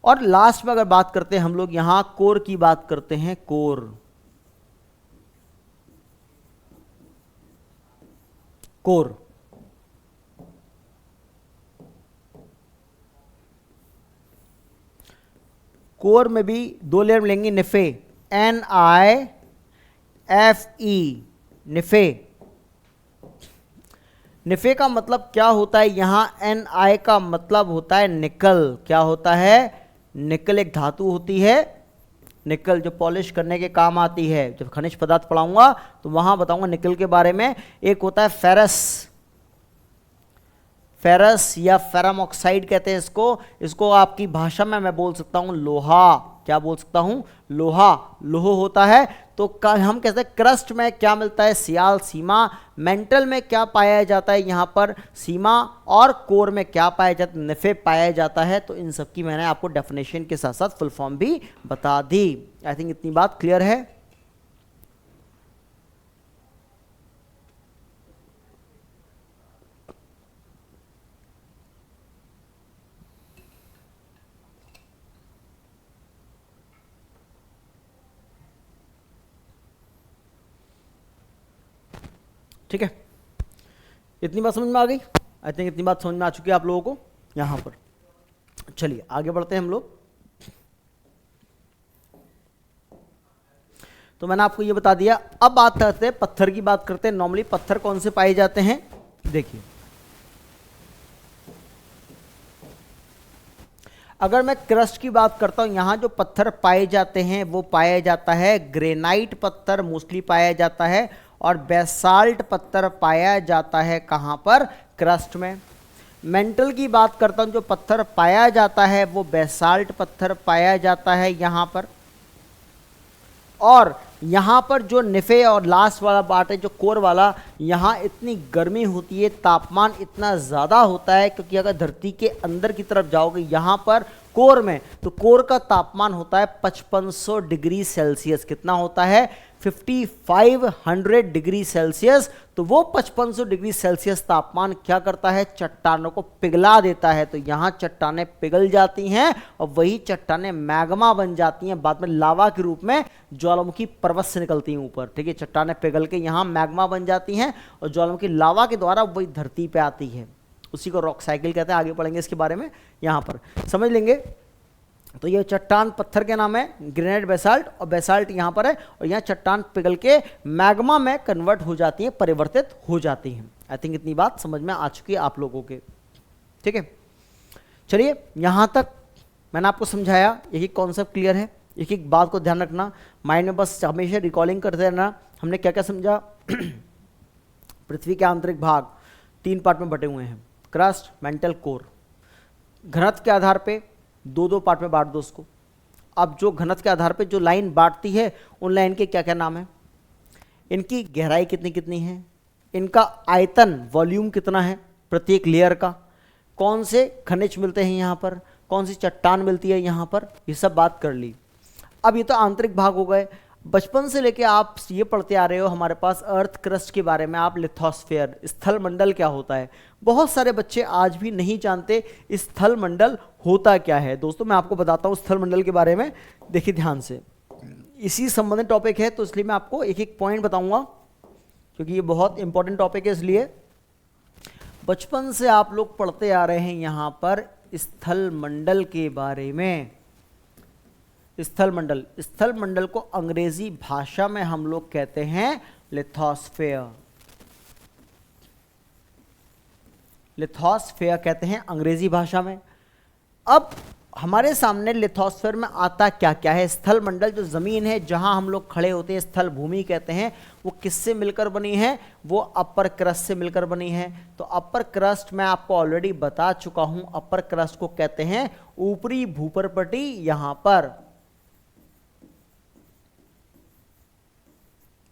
और लास्ट में अगर बात करते हैं हम लोग, यहां कोर की बात करते हैं, कोर। कोर कोर में भी 2 लेयर मिलेंगे, निफे, NIFE, निफे। निफे का मतलब क्या होता है? यहां Ni का मतलब होता है निकल। क्या होता है? निकल एक धातु होती है, निकल जो पॉलिश करने के काम आती है। जब खनिज पदार्थ पढ़ाऊंगा तो वहां बताऊंगा निकल के बारे में। एक होता है फेरस, फेरस या फेरम ऑक्साइड कहते हैं इसको आपकी भाषा में मैं बोल सकता हूं लोहा। क्या बोल सकता हूं? लोहा, लोह होता है। तो हम कहते हैं क्रस्ट में क्या मिलता है? सियाल, सीमा। मेंटल में क्या पाया जाता है? यहां पर सीमा। और कोर में क्या पाया जाता है? निफे पाया जाता है। तो इन सब की मैंने आपको डेफिनेशन के साथ साथ फुल फॉर्म भी बता दी। आई थिंक इतनी बात क्लियर है। ठीक है, इतनी बात समझ में आ गई? आई थिंक इतनी बात समझ में आ चुकी है आप लोगों को यहाँ पर। चलिए आगे बढ़ते हैं हम लोग। तो मैंने आपको ये बता दिया। अब बात करते हैं पत्थर की, बात करते हैं। नॉर्मली पत्थर कौन से पाए जाते हैं? देखिए, अगर मैं क्रस्ट की बात करता हूं, यहां जो पत्थर पाए जाते हैं वो पाया जाता है ग्रेनाइट पत्थर मोस्टली पाया जाता है, और बेसाल्ट पत्थर पाया जाता है कहां पर? क्रस्ट में। मेंटल की बात करता हूं, जो पत्थर पाया जाता है वो बेसाल्ट पत्थर पाया जाता है यहां पर। और यहाँ पर जो निफे और लास्ट वाला पार्ट है, जो कोर वाला, यहाँ इतनी गर्मी होती है, तापमान इतना ज़्यादा होता है, क्योंकि अगर धरती के अंदर की तरफ जाओगे यहाँ पर कोर में, तो कोर का तापमान होता है 5500 डिग्री सेल्सियस। कितना होता है? 5500 डिग्री सेल्सियस। तो वो 5500 डिग्री सेल्सियस तापमान क्या करता है? चट्टानों को पिघला देता है। तो यहाँ चट्टानें पिघल जाती हैं और वही चट्टानें मैग्मा बन जाती हैं, बाद में लावा के रूप में ज्वालामुखी पर्वत से निकलती हैं ऊपर। ठीक है, चट्टानें पिघल के यहाँ मैग्मा बन जाती हैं और ज्वालामुखी लावा के द्वारा वही धरती पे आती है। उसी को रॉक साइकिल कहते हैं। आगे पढ़ेंगे इसके बारे में, यहाँ पर समझ लेंगे। तो ये चट्टान पत्थर के नाम है ग्रेनाइट बेसाल्ट, और बेसाल्ट यहाँ पर है, और यहाँ चट्टान पिघल के मैग्मा में कन्वर्ट हो जाती है, परिवर्तित हो जाती हैं। आई थिंक इतनी बात समझ में आ चुकी है आप लोगों के। ठीक है, चलिए यहाँ तक मैंने आपको समझाया। एक एक कॉन्सेप्ट क्लियर है, एक एक बात को ध्यान रखना, माइंड में बस हमेशा रिकॉलिंग करते रहना। हमने क्या क्या समझा? पृथ्वी के आंतरिक भाग 3 पार्ट में बटे हुए हैं, क्रस्ट, मेंटल, कोर। घनत्व के आधार पे 2-2 पार्ट में बांट दो उसको। अब जो घनत्व के आधार पे जो लाइन बांटती है, उन लाइन के क्या क्या नाम है? इनकी गहराई कितनी कितनी है, इनका आयतन वॉल्यूम कितना है प्रत्येक लेयर का, कौन से खनिज मिलते हैं यहाँ पर, कौन सी चट्टान मिलती है यहाँ पर, ये सब बात कर ली। अब ये तो आंतरिक भाग हो गए। बचपन से लेके आप ये पढ़ते आ रहे हो हमारे पास अर्थ क्रस्ट के बारे में, आप लिथोस्फीयर, स्थल मंडल क्या होता है। बहुत सारे बच्चे आज भी नहीं जानते स्थल मंडल होता क्या है। दोस्तों मैं आपको बताता हूँ स्थल मंडल के बारे में, देखिए ध्यान से, इसी संबंधित टॉपिक है तो इसलिए मैं आपको एक एक पॉइंट बताऊंगा, क्योंकि ये बहुत इंपॉर्टेंट टॉपिक है। इसलिए बचपन से आप लोग पढ़ते आ रहे हैं यहाँ पर स्थल मंडल के बारे में। स्थल मंडल, स्थल मंडल को अंग्रेजी भाषा में हम लोग कहते हैं लिथोस्फीयर। लिथोस्फीयर कहते हैं अंग्रेजी भाषा में। अब हमारे सामने लिथोस्फीयर में आता क्या क्या है? स्थल मंडल, जो जमीन है जहां हम लोग खड़े होते हैं, स्थल भूमि कहते हैं, वो किससे मिलकर बनी है? वो अपर क्रस्ट से मिलकर बनी है। तो अपर क्रस्ट मैं आपको ऑलरेडी बता चुका हूं, अपर क्रस्ट को कहते हैं ऊपरी भूपर्पटी। यहां पर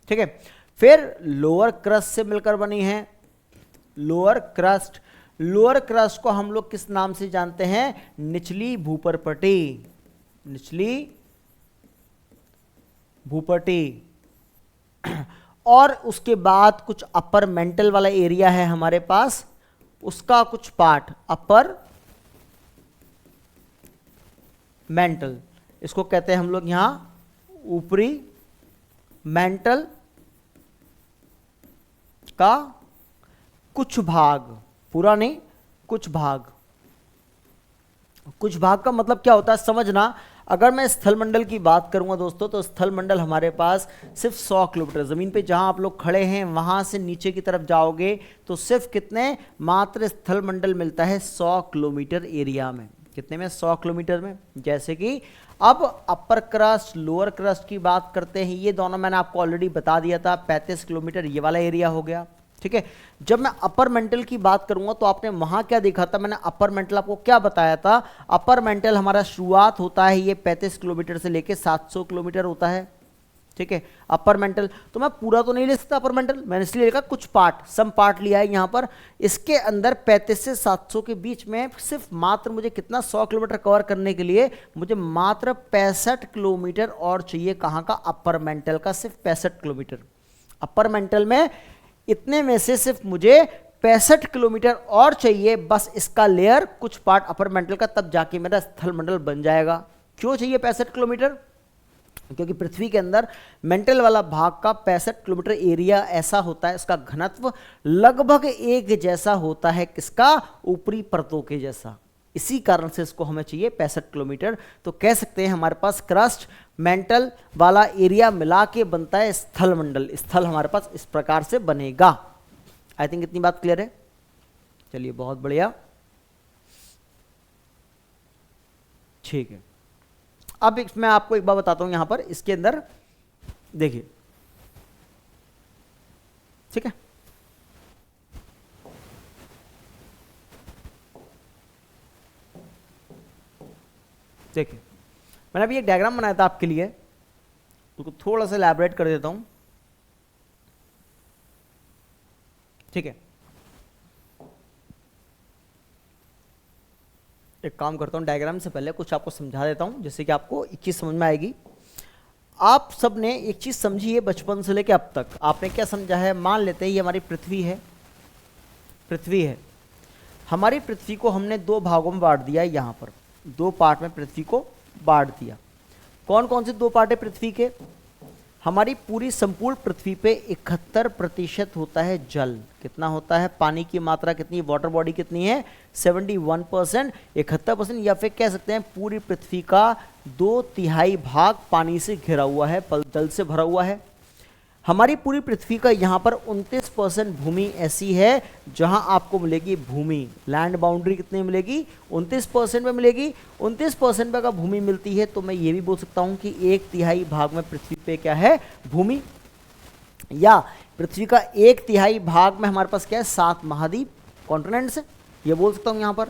ठीक है, फिर लोअर क्रस्ट से मिलकर बनी है लोअर क्रस्ट। लोअर क्रस्ट को हम लोग किस नाम से जानते हैं? निचली भूपर्पटी, निचली भूपर्पटी। और उसके बाद कुछ अपर मेंटल वाला एरिया है हमारे पास, उसका कुछ पार्ट अपर मेंटल, इसको कहते हैं हम लोग यहां ऊपरी मेंटल का कुछ भाग, पूरा नहीं, कुछ भाग। कुछ भाग का मतलब क्या होता है समझना। अगर मैं स्थल मंडल की बात करूंगा दोस्तों, तो स्थल मंडल हमारे पास सिर्फ 100 किलोमीटर जमीन पे जहां आप लोग खड़े हैं वहां से नीचे की तरफ जाओगे तो सिर्फ कितने मात्र स्थल मंडल मिलता है? 100 किलोमीटर एरिया में। कितने में? 100 किलोमीटर में। जैसे कि अब अपर क्रस्ट लोअर क्रस्ट की बात करते हैं, ये दोनों मैंने आपको ऑलरेडी बता दिया था, 35 किलोमीटर ये वाला एरिया हो गया। ठीक है, जब मैं अपर मेंटल की बात करूंगा तो आपने वहां क्या देखा था? मैंने अपर मेंटल आपको क्या बताया था? अपर मेंटल हमारा शुरुआत होता है ये 35 किलोमीटर से लेके 700 किलोमीटर होता है। ठीक है, अपर मेंटल। तो मैं पूरा तो नहीं ले सकता अपर मेंटल, मैंने इसलिए लिखा कुछ पार्ट, सम पार्ट लिया है यहां पर। इसके अंदर 35 से 700 के बीच में सिर्फ मात्र मुझे कितना 100 किलोमीटर कवर करने के लिए मुझे मात्र 65 किलोमीटर और चाहिए। कहां का? अपर मेंटल का, सिर्फ 65 किलोमीटर। अपर मेंटल में इतने में से सिर्फ मुझे 65 किलोमीटर और चाहिए, बस इसका लेयर कुछ पार्ट अपर मेंटल का, तब जाके मेरा स्थल मंडल बन जाएगा। क्यों चाहिए 65 किलोमीटर? क्योंकि पृथ्वी के अंदर मेंटल वाला भाग का 65 किलोमीटर एरिया ऐसा होता है, इसका घनत्व लगभग एक जैसा होता है, किसका? ऊपरी परतों के जैसा। इसी कारण से इसको हमें चाहिए 65 किलोमीटर। तो कह सकते हैं हमारे पास क्रस्ट मेंटल वाला एरिया मिला के बनता है स्थल मंडल। स्थल हमारे पास इस प्रकार से बनेगा। आई थिंक इतनी बात क्लियर है। चलिए बहुत बढ़िया, ठीक है। अब मैं आपको एक बात बताता हूं, यहां पर इसके अंदर देखिए, ठीक है। देखिए मैंने अभी एक डायग्राम बनाया था आपके लिए, उसको थोड़ा सा एलैबोरेट कर देता हूं, ठीक है। एक काम करता हूं, डायग्राम से पहले कुछ आपको समझा देता हूं, जिससे कि आपको एक चीज समझ में आएगी। आप सब ने एक चीज समझी है बचपन से लेकर अब तक। आपने क्या समझा है? मान लेते हैं ये हमारी पृथ्वी है, पृथ्वी है। हमारी पृथ्वी को हमने दो भागों में बांट दिया है, यहां पर दो पार्ट में पृथ्वी को बांट दिया। कौन कौन से दो पार्ट है पृथ्वी के? हमारी पूरी संपूर्ण पृथ्वी पे 71% होता है जल। कितना होता है? पानी की मात्रा कितनी? वाटर बॉडी कितनी है? 71%। 71%, या फिर कह सकते हैं पूरी पृथ्वी का 2/3 भाग पानी से घिरा हुआ है, जल से भरा हुआ है। हमारी पूरी पृथ्वी का यहाँ पर 29% भूमि ऐसी है जहाँ आपको मिलेगी भूमि। लैंड बाउंड्री कितनी मिलेगी? 29% में मिलेगी। 29% पे अगर भूमि मिलती है तो मैं ये भी बोल सकता हूँ कि 1/3 भाग में पृथ्वी पे क्या है? भूमि। या पृथ्वी का 1/3 भाग में हमारे पास क्या है? 7 महाद्वीप, कॉन्टिनेंट्स है, ये बोल सकता हूँ यहाँ पर।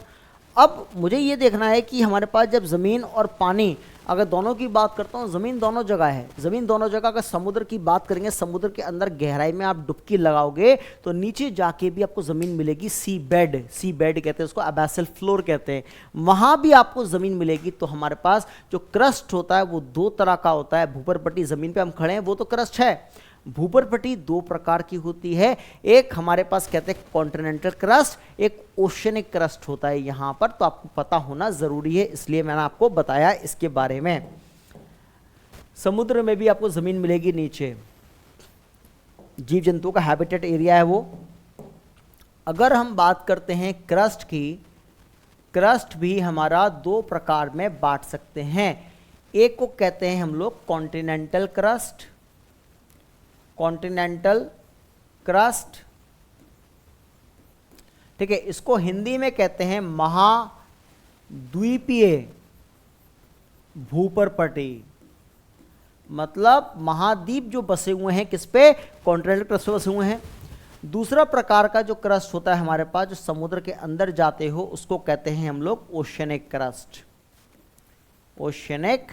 अब मुझे ये देखना है कि हमारे पास जब ज़मीन और पानी, अगर दोनों की बात करता हूँ, ज़मीन दोनों जगह है, ज़मीन दोनों जगह। अगर समुद्र की बात करेंगे, समुद्र के अंदर गहराई में आप डुबकी लगाओगे तो नीचे जाके भी आपको ज़मीन मिलेगी। सी बेड, सी बेड कहते हैं उसको, अबैसल फ्लोर कहते हैं, वहाँ भी आपको ज़मीन मिलेगी। तो हमारे पास जो क्रस्ट होता है वो दो तरह का होता है। भूपरपट्टी, ज़मीन पे हम खड़े हैं वो तो क्रस्ट है। भूपरपट्टी दो प्रकार की होती है। एक हमारे पास कहते हैं कॉन्टिनेंटल क्रस्ट, एक ओशनिक क्रस्ट होता है यहाँ पर। तो आपको पता होना जरूरी है, इसलिए मैंने आपको बताया इसके बारे में। समुद्र में भी आपको जमीन मिलेगी नीचे, जीव जंतुओं का हैबिटेट एरिया है वो। अगर हम बात करते हैं क्रस्ट की, क्रस्ट भी हमारा दो प्रकार में बांट सकते हैं। एक को कहते हैं हम लोग कॉन्टिनेंटल क्रस्ट, कॉन्टिनेंटल क्रस्ट, ठीक है। इसको हिंदी में कहते हैं महाद्वीपीय भूपरपट्टी। मतलब महाद्वीप जो बसे हुए हैं किस पे? कॉन्टिनेंटल क्रस्ट पे बसे हुए हैं। दूसरा प्रकार का जो क्रस्ट होता है हमारे पास, जो समुद्र के अंदर जाते हो, उसको कहते हैं हम लोग ओशनिक क्रस्ट। ओशनिक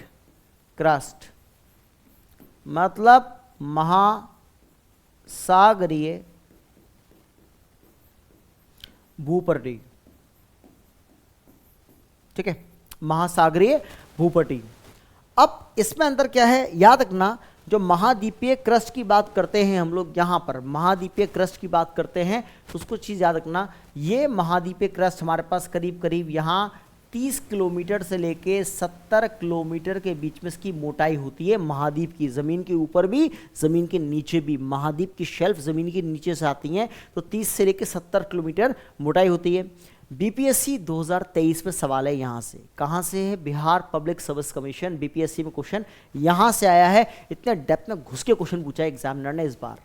क्रस्ट मतलब महासागरीय भूपट्टी, ठीक है, महासागरीय भूपट्टी। अब इसमें अंदर क्या है याद रखना, जो महाद्वीपीय क्रस्ट की बात करते हैं हम लोग, यहां पर महाद्वीपीय क्रस्ट की बात करते हैं तो उसको चीज याद रखना, ये महाद्वीपीय क्रस्ट हमारे पास करीब करीब यहां 30 किलोमीटर से लेके 70 किलोमीटर के बीच में इसकी मोटाई होती है। महाद्वीप की, जमीन के ऊपर भी जमीन के नीचे भी, महाद्वीप की शेल्फ जमीन के नीचे से आती हैं, तो 30 से लेके 70 किलोमीटर मोटाई होती है। बीपीएससी 2023 में सवाल है यहाँ से, कहाँ से है? Bihar public service commission, BPSC में क्वेश्चन यहाँ से आया है। इतने डेप्थ में घुस के क्वेश्चन पूछा है एग्जामिनर ने इस बार,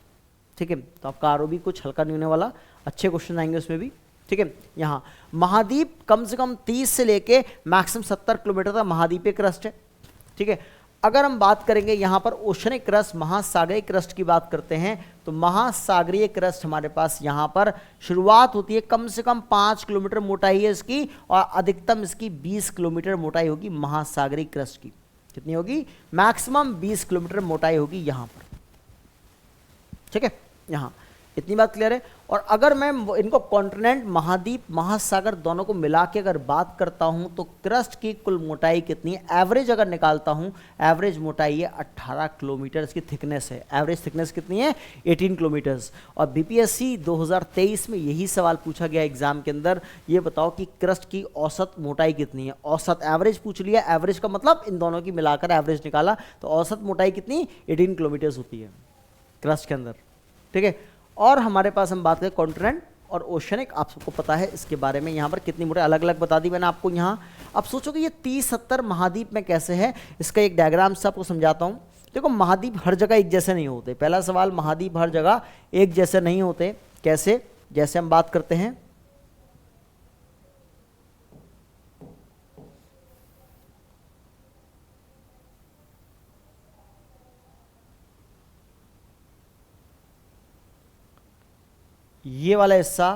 ठीक है। तो आपका आरओबी कुछ हल्का नहीं होने वाला, अच्छे क्वेश्चन आएंगे उसमें भी, ठीक है। यहाँ महाद्वीप कम से कम 30 से लेके मैक्सिमम 70 किलोमीटर तक महाद्वीपीय क्रस्ट है, ठीक है। अगर हम बात करेंगे यहाँ पर ओशनिक क्रस्ट, महासागरीय क्रस्ट की बात करते हैं, तो महासागरीय क्रस्ट हमारे पास यहाँ पर शुरुआत होती है, कम से कम 5 किलोमीटर मोटाई है इसकी, और अधिकतम इसकी 20 किलोमीटर मोटाई होगी महासागरीय क्रस्ट की। कितनी होगी? मैक्सिमम 20 किलोमीटर मोटाई होगी यहाँ पर, ठीक है। यहाँ इतनी बात क्लियर है। और अगर मैं इनको कॉन्टिनेंट, महाद्वीप, महासागर दोनों को मिला के अगर बात करता हूं तो क्रस्ट की कुल मोटाई कितनी है, एवरेज अगर निकालता हूं, एवरेज मोटाई है 18 किलोमीटर इसकी थिकनेस है। एवरेज थिकनेस कितनी है, 18 किलोमीटर्स। और बीपीएससी 2023 में यही सवाल पूछा गया एग्जाम के अंदर, ये बताओ कि क्रस्ट की औसत मोटाई कितनी है। औसत, एवरेज पूछ लिया, एवरेज का मतलब इन दोनों की मिलाकर एवरेज निकाला, तो औसत मोटाई कितनी, 18 किलोमीटर्स होती है क्रस्ट के अंदर, ठीक है। और हमारे पास हम बात करें कॉन्टिनेंट और ओशनिक, आप सबको पता है इसके बारे में, यहाँ पर कितनी मोटे अलग अलग बता दी मैंने आपको यहाँ। अब सोचो कि ये 30-70 महाद्वीप में कैसे है, इसका एक डायग्राम से आपको समझाता हूँ। देखो महाद्वीप हर जगह एक जैसे नहीं होते। पहला सवाल, महाद्वीप हर जगह एक जैसे नहीं होते, कैसे, जैसे हम बात करते हैं ये वाला हिस्सा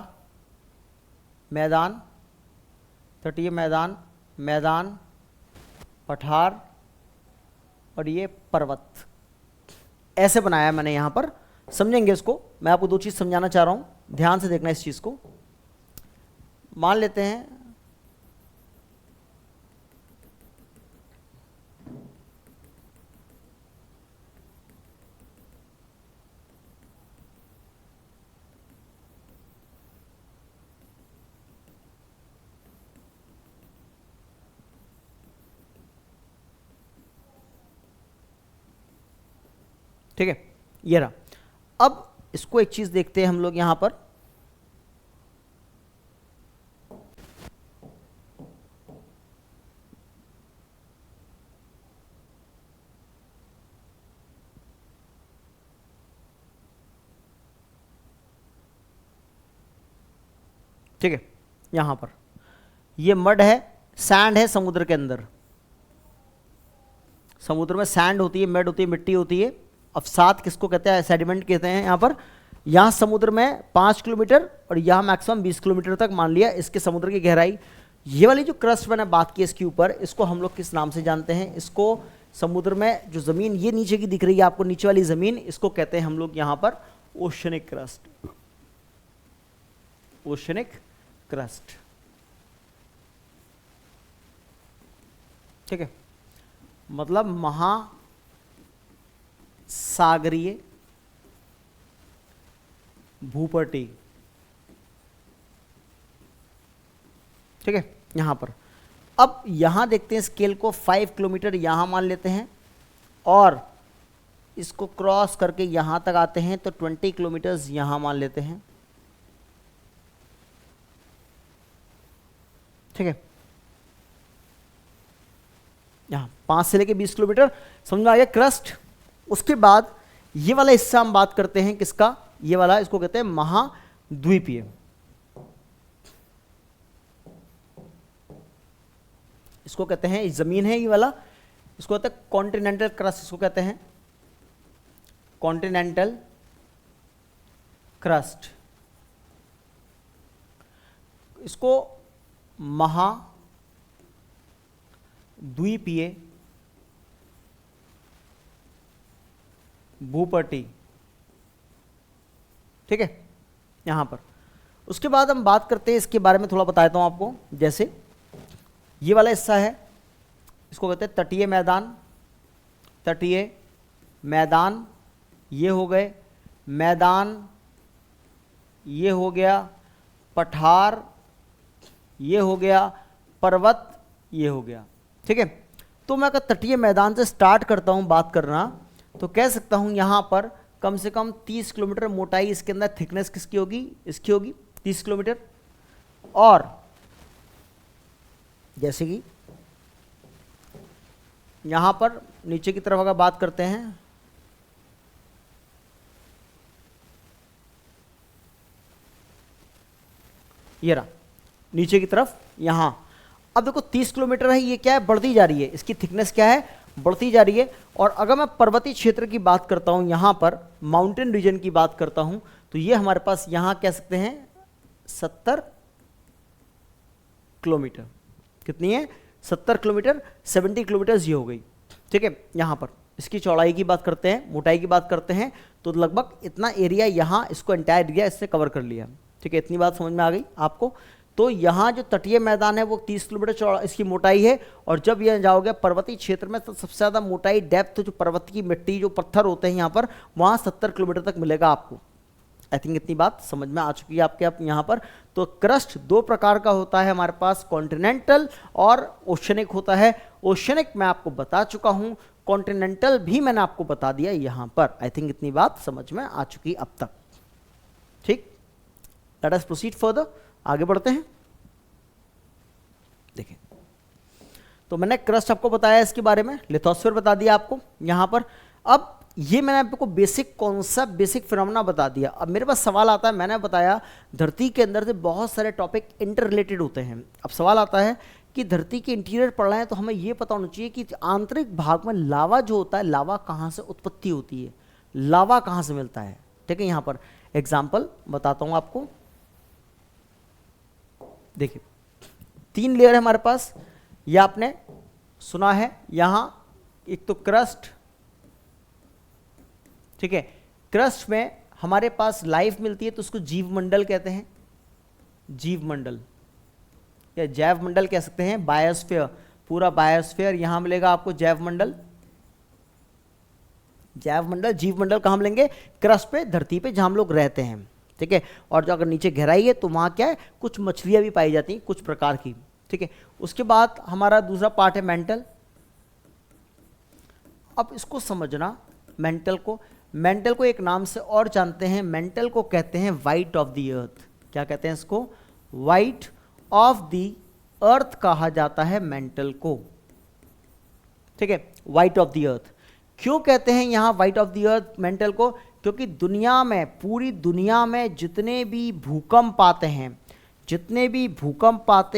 मैदान, तटीय मैदान, मैदान, पठार और ये पर्वत, ऐसे बनाया है मैंने यहाँ पर। समझेंगे इसको, मैं आपको दो चीज़ समझाना चाह रहा हूँ, ध्यान से देखना इस चीज़ को। मान लेते हैं ठीक है, ये रहा। अब इसको एक चीज देखते हैं हम लोग यहां पर, ठीक है। यहां पर ये मड है, सैंड है समुद्र के अंदर। समुद्र में सैंड होती है, मड होती है, मिट्टी होती है। अवसाद किसको कहते हैं, सेडिमेंट कहते हैं। यहाँ पर, यहाँ समुद्र में 5 किलोमीटर और यहाँ मैक्सिमम 20 किलोमीटर तक मान लिया इसके समुद्र की गहराई। ये वाली जो क्रस्ट मैंने बात की इसके ऊपर, इसको हम लोग किस नाम से जानते हैं, इसको समुद्र में जो ज़मीन ये नीचे की दिख रही है आपको, नीचे वाली ज़मीन, इसको कहते हैं हम लोग यहाँ पर ओशनिक क्रस्ट। ओशनिक क्रस्ट, ठीक है, मतलब महासागरीय भूपटी, ठीक है। यहां पर अब यहां देखते हैं स्केल को, 5 किलोमीटर यहां मान लेते हैं और इसको क्रॉस करके यहां तक आते हैं तो 20 किलोमीटर यहां मान लेते हैं, ठीक है। यहाँ 5 से लेके 20 किलोमीटर, समझ में आ गया क्रस्ट। उसके बाद ये वाला हिस्सा हम बात करते हैं किसका, ये वाला, इसको कहते हैं महाद्वीपीय। इसको कहते हैं, जमीन है ये वाला, इसको कहते हैं कॉन्टिनेंटल क्रस्ट, इसको कहते हैं कॉन्टिनेंटल क्रस्ट। इसको महाद्वीपीय भूपटी, ठीक है, यहां पर। उसके बाद हम बात करते हैं इसके बारे में, थोड़ा बता देता हूं आपको। जैसे ये वाला हिस्सा है, इसको कहते हैं तटीय मैदान। तटीय मैदान ये हो गए, मैदान ये हो गया, पठार ये हो गया, पर्वत ये हो गया, ठीक है। तो मैं अगर तटीय मैदान से स्टार्ट करता हूं बात करना, तो कह सकता हूं यहां पर कम से कम 30 किलोमीटर मोटाई इसके अंदर, थिकनेस किसकी होगी, इसकी होगी 30 किलोमीटर। और जैसे कि यहां पर नीचे की तरफ अगर बात करते हैं, ये रहा नीचे की तरफ यहां। अब देखो 30 किलोमीटर है, ये क्या है, बढ़ती जा रही है, इसकी थिकनेस क्या है, बढ़ती जा रही है। और अगर मैं पर्वतीय क्षेत्र की बात करता हूं, यहां पर माउंटेन रीजन की बात करता हूं, तो ये हमारे पास यहां कह सकते हैं 70 किलोमीटर। कितनी है, 70 किलोमीटर, 70 किलोमीटर ये हो गई, ठीक है। यहां पर इसकी चौड़ाई की बात करते हैं, मोटाई की बात करते हैं, तो लगभग इतना एरिया यहाँ इसको एंटायर एरिया इससे कवर कर लिया। ठीक है, इतनी बात समझ में आ गई आपको। तो यहाँ जो तटीय मैदान है वो 30 किलोमीटर चौड़ा इसकी मोटाई है, और जब यह जाओगे पर्वतीय क्षेत्र में तो सबसे ज़्यादा मोटाई डेप्थ जो पर्वत की मिट्टी जो पत्थर होते हैं यहाँ पर, वहाँ 70 किलोमीटर तक मिलेगा आपको। आई थिंक इतनी बात समझ में आ चुकी है आपके आप यहाँ पर। तो क्रस्ट दो प्रकार का होता है हमारे पास, कॉन्टिनेंटल और ओशनिक होता है। ओशनिक मैं आपको बता चुका हूँ, कॉन्टिनेंटल भी मैंने आपको बता दिया यहाँ पर। आई थिंक इतनी बात समझ में आ चुकी अब तक। ठीक, लेट अस प्रोसीड फर्दर, आगे बढ़ते हैं। देखिए, तो मैंने क्रस्ट आपको बताया इसके बारे में, लिथोस्फीयर बता दिया आपको यहाँ पर। अब ये मैंने आपको बेसिक कॉन्सेप्ट, बेसिक फिनोमेना बता दिया। अब मेरे पास सवाल आता है, मैंने बताया धरती के अंदर से बहुत सारे टॉपिक इंटर रिलेटेड होते हैं। अब सवाल आता है कि धरती के इंटीरियर पढ़ रहे हैं तो हमें ये पता होना चाहिए कि आंतरिक भाग में लावा जो होता है, लावा कहाँ से उत्पत्ति होती है, लावा कहाँ से मिलता है। ठीक है, यहाँ पर एग्जाम्पल बताता हूँ आपको। देखिए, 3 लेयर है हमारे पास, यह आपने सुना है। यहाँ एक तो क्रस्ट, ठीक है, क्रस्ट में हमारे पास लाइफ मिलती है तो उसको जीव मंडल कहते हैं, जीव मंडल या जैव मंडल कह सकते हैं, बायोस्फीयर, पूरा बायोस्फीयर यहां मिलेगा आपको जैव मंडल। जैव मंडल, जीव मंडल कहां मिलेंगे? क्रस्ट पे, धरती पे जहां हम लोग रहते हैं। ठीक है, और जो अगर नीचे गहराई है तो वहां क्या है, कुछ मछलियां भी पाई जाती हैं कुछ प्रकार की। ठीक है, उसके बाद हमारा दूसरा पार्ट है मेंटल। अब इसको समझना, मेंटल को एक नाम से और जानते हैं, मेंटल को कहते हैं वाइट ऑफ द अर्थ। क्या कहते हैं इसको? वाइट ऑफ द अर्थ कहा जाता है मेंटल को। ठीक है, वाइट ऑफ द अर्थ क्यों कहते हैं यहां white of the earth mental को? क्योंकि दुनिया में, पूरी दुनिया में जितने भी भूकंप आते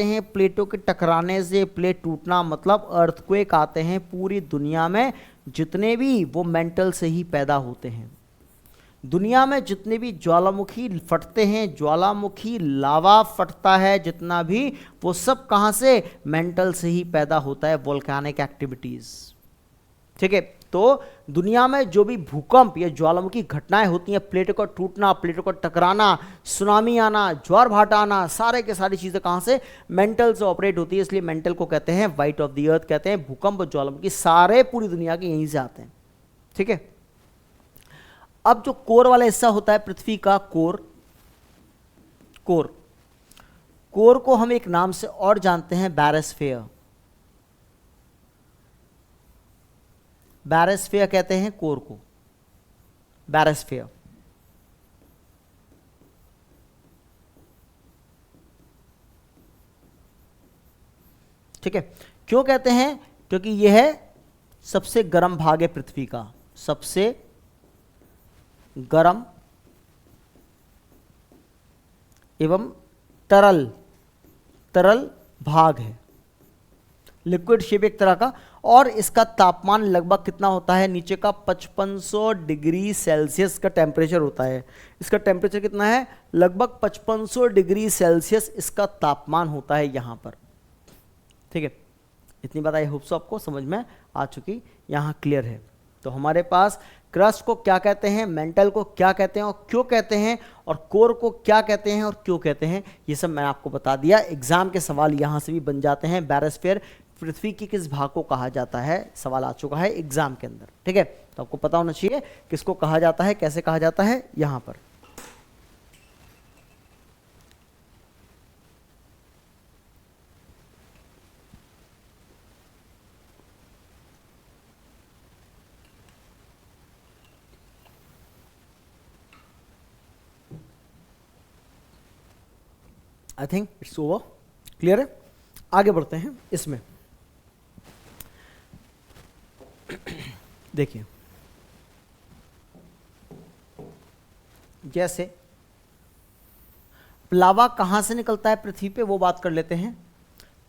हैं, प्लेटों के टकराने से, प्लेट टूटना मतलब अर्थक्वेक आते हैं पूरी दुनिया में, जितने भी वो मेंटल से ही पैदा होते हैं। दुनिया में जितने भी ज्वालामुखी फटते हैं, ज्वालामुखी लावा फटता है जितना भी, वो सब कहाँ से? मेंटल से ही पैदा होता है, वोल्केनिक एक्टिविटीज। ठीक है, तो दुनिया में जो भी भूकंप या ज्वालामुखी घटनाएं होती हैं, प्लेटों का टूटना, प्लेटों का टकराना, सुनामी आना, ज्वार भाटा आना, सारे के सारी चीजें कहां से? मेंटल से ऑपरेट होती है। इसलिए मेंटल को कहते हैं वाइट ऑफ द अर्थ कहते हैं। भूकंप और ज्वालामुखी सारे पूरी दुनिया के यहीं से आते हैं। ठीक है, अब जो कोर वाला हिस्सा होता है पृथ्वी का, कोर को हम एक नाम से और जानते हैं, बैरोस्फीयर। बैरोस्फीयर कहते हैं कोर को, बैरोस्फीयर। ठीक है, क्यों कहते हैं? क्योंकि यह है सबसे गर्म भाग है पृथ्वी का, सबसे गर्म एवं तरल भाग है, लिक्विड शेप एक तरह का। और इसका तापमान लगभग कितना होता है? नीचे का 5500 डिग्री सेल्सियस का टेम्परेचर होता है। इसका टेम्परेचर कितना है? लगभग 5500 डिग्री सेल्सियस इसका तापमान होता है यहाँ पर। ठीक है, इतनी बात आई होप सो आपको समझ में आ चुकी, यहाँ क्लियर है। तो हमारे पास क्रस्ट को क्या कहते हैं, मेंटल को क्या कहते हैं और क्यों कहते हैं, और कोर को क्या कहते हैं और क्यों कहते हैं, ये सब मैंने आपको बता दिया। एग्जाम के सवाल यहाँ से भी बन जाते हैं। बैरोस्फीयर पृथ्वी के किस भाग को कहा जाता है, सवाल आ चुका है एग्जाम के अंदर। ठीक है, तो आपको पता होना चाहिए किसको कहा जाता है, कैसे कहा जाता है यहाँ पर। I think it's over, clear है। आगे बढ़ते हैं इसमें। देखिए, जैसे लावा कहां से निकलता है पृथ्वी पे, वो बात कर लेते हैं।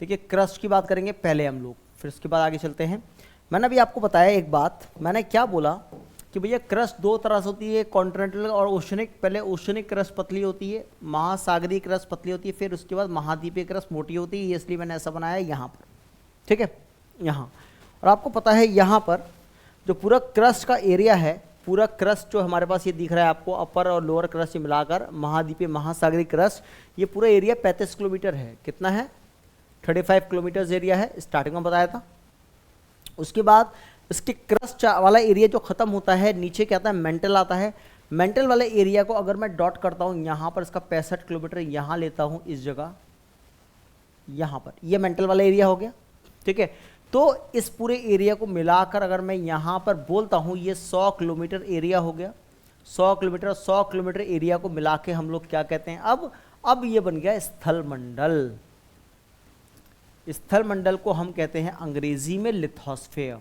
देखिए, क्रस्ट की बात करेंगे पहले हम लोग, फिर उसके बाद आगे चलते हैं। मैंने अभी आपको बताया एक बात, मैंने क्या बोला कि भैया क्रस्ट दो तरह से होती है, कॉन्टिनेंटल और ओशनिक। पहले ओशनिक क्रस्ट पतली होती है, महासागरीय क्रस्ट पतली होती है, फिर उसके बाद महाद्वीपीय क्रस्ट मोटी होती है। इसलिए मैंने ऐसा बनाया यहाँ पर। ठीक है, यहाँ। और आपको पता है यहाँ पर जो पूरा क्रस्ट का एरिया है, पूरा क्रस्ट जो हमारे पास ये दिख रहा है आपको, अपर और लोअर क्रस्ट मिलाकर महाद्वीपीय महासागरीय क्रस्ट, ये पूरा एरिया 35 किलोमीटर है। कितना है? 35 किलोमीटर एरिया है, स्टार्टिंग में बताया था। उसके बाद इसके क्रस्ट वाला एरिया जो खत्म होता है, नीचे क्या आता है? मेंटल आता है। मेंटल वाले एरिया को अगर मैं डॉट करता हूँ यहाँ पर, इसका 65 किलोमीटर यहाँ लेता हूँ, इस जगह यहाँ पर, ये मेंटल वाला एरिया हो गया। ठीक है, तो इस पूरे एरिया को मिलाकर अगर मैं यहाँ पर बोलता हूँ, ये 100 किलोमीटर एरिया हो गया। 100 किलोमीटर, 100 किलोमीटर एरिया को मिला के हम लोग क्या कहते हैं? अब ये बन गया स्थल मंडल। स्थल मंडल को हम कहते हैं अंग्रेजी में लिथोस्फेयर।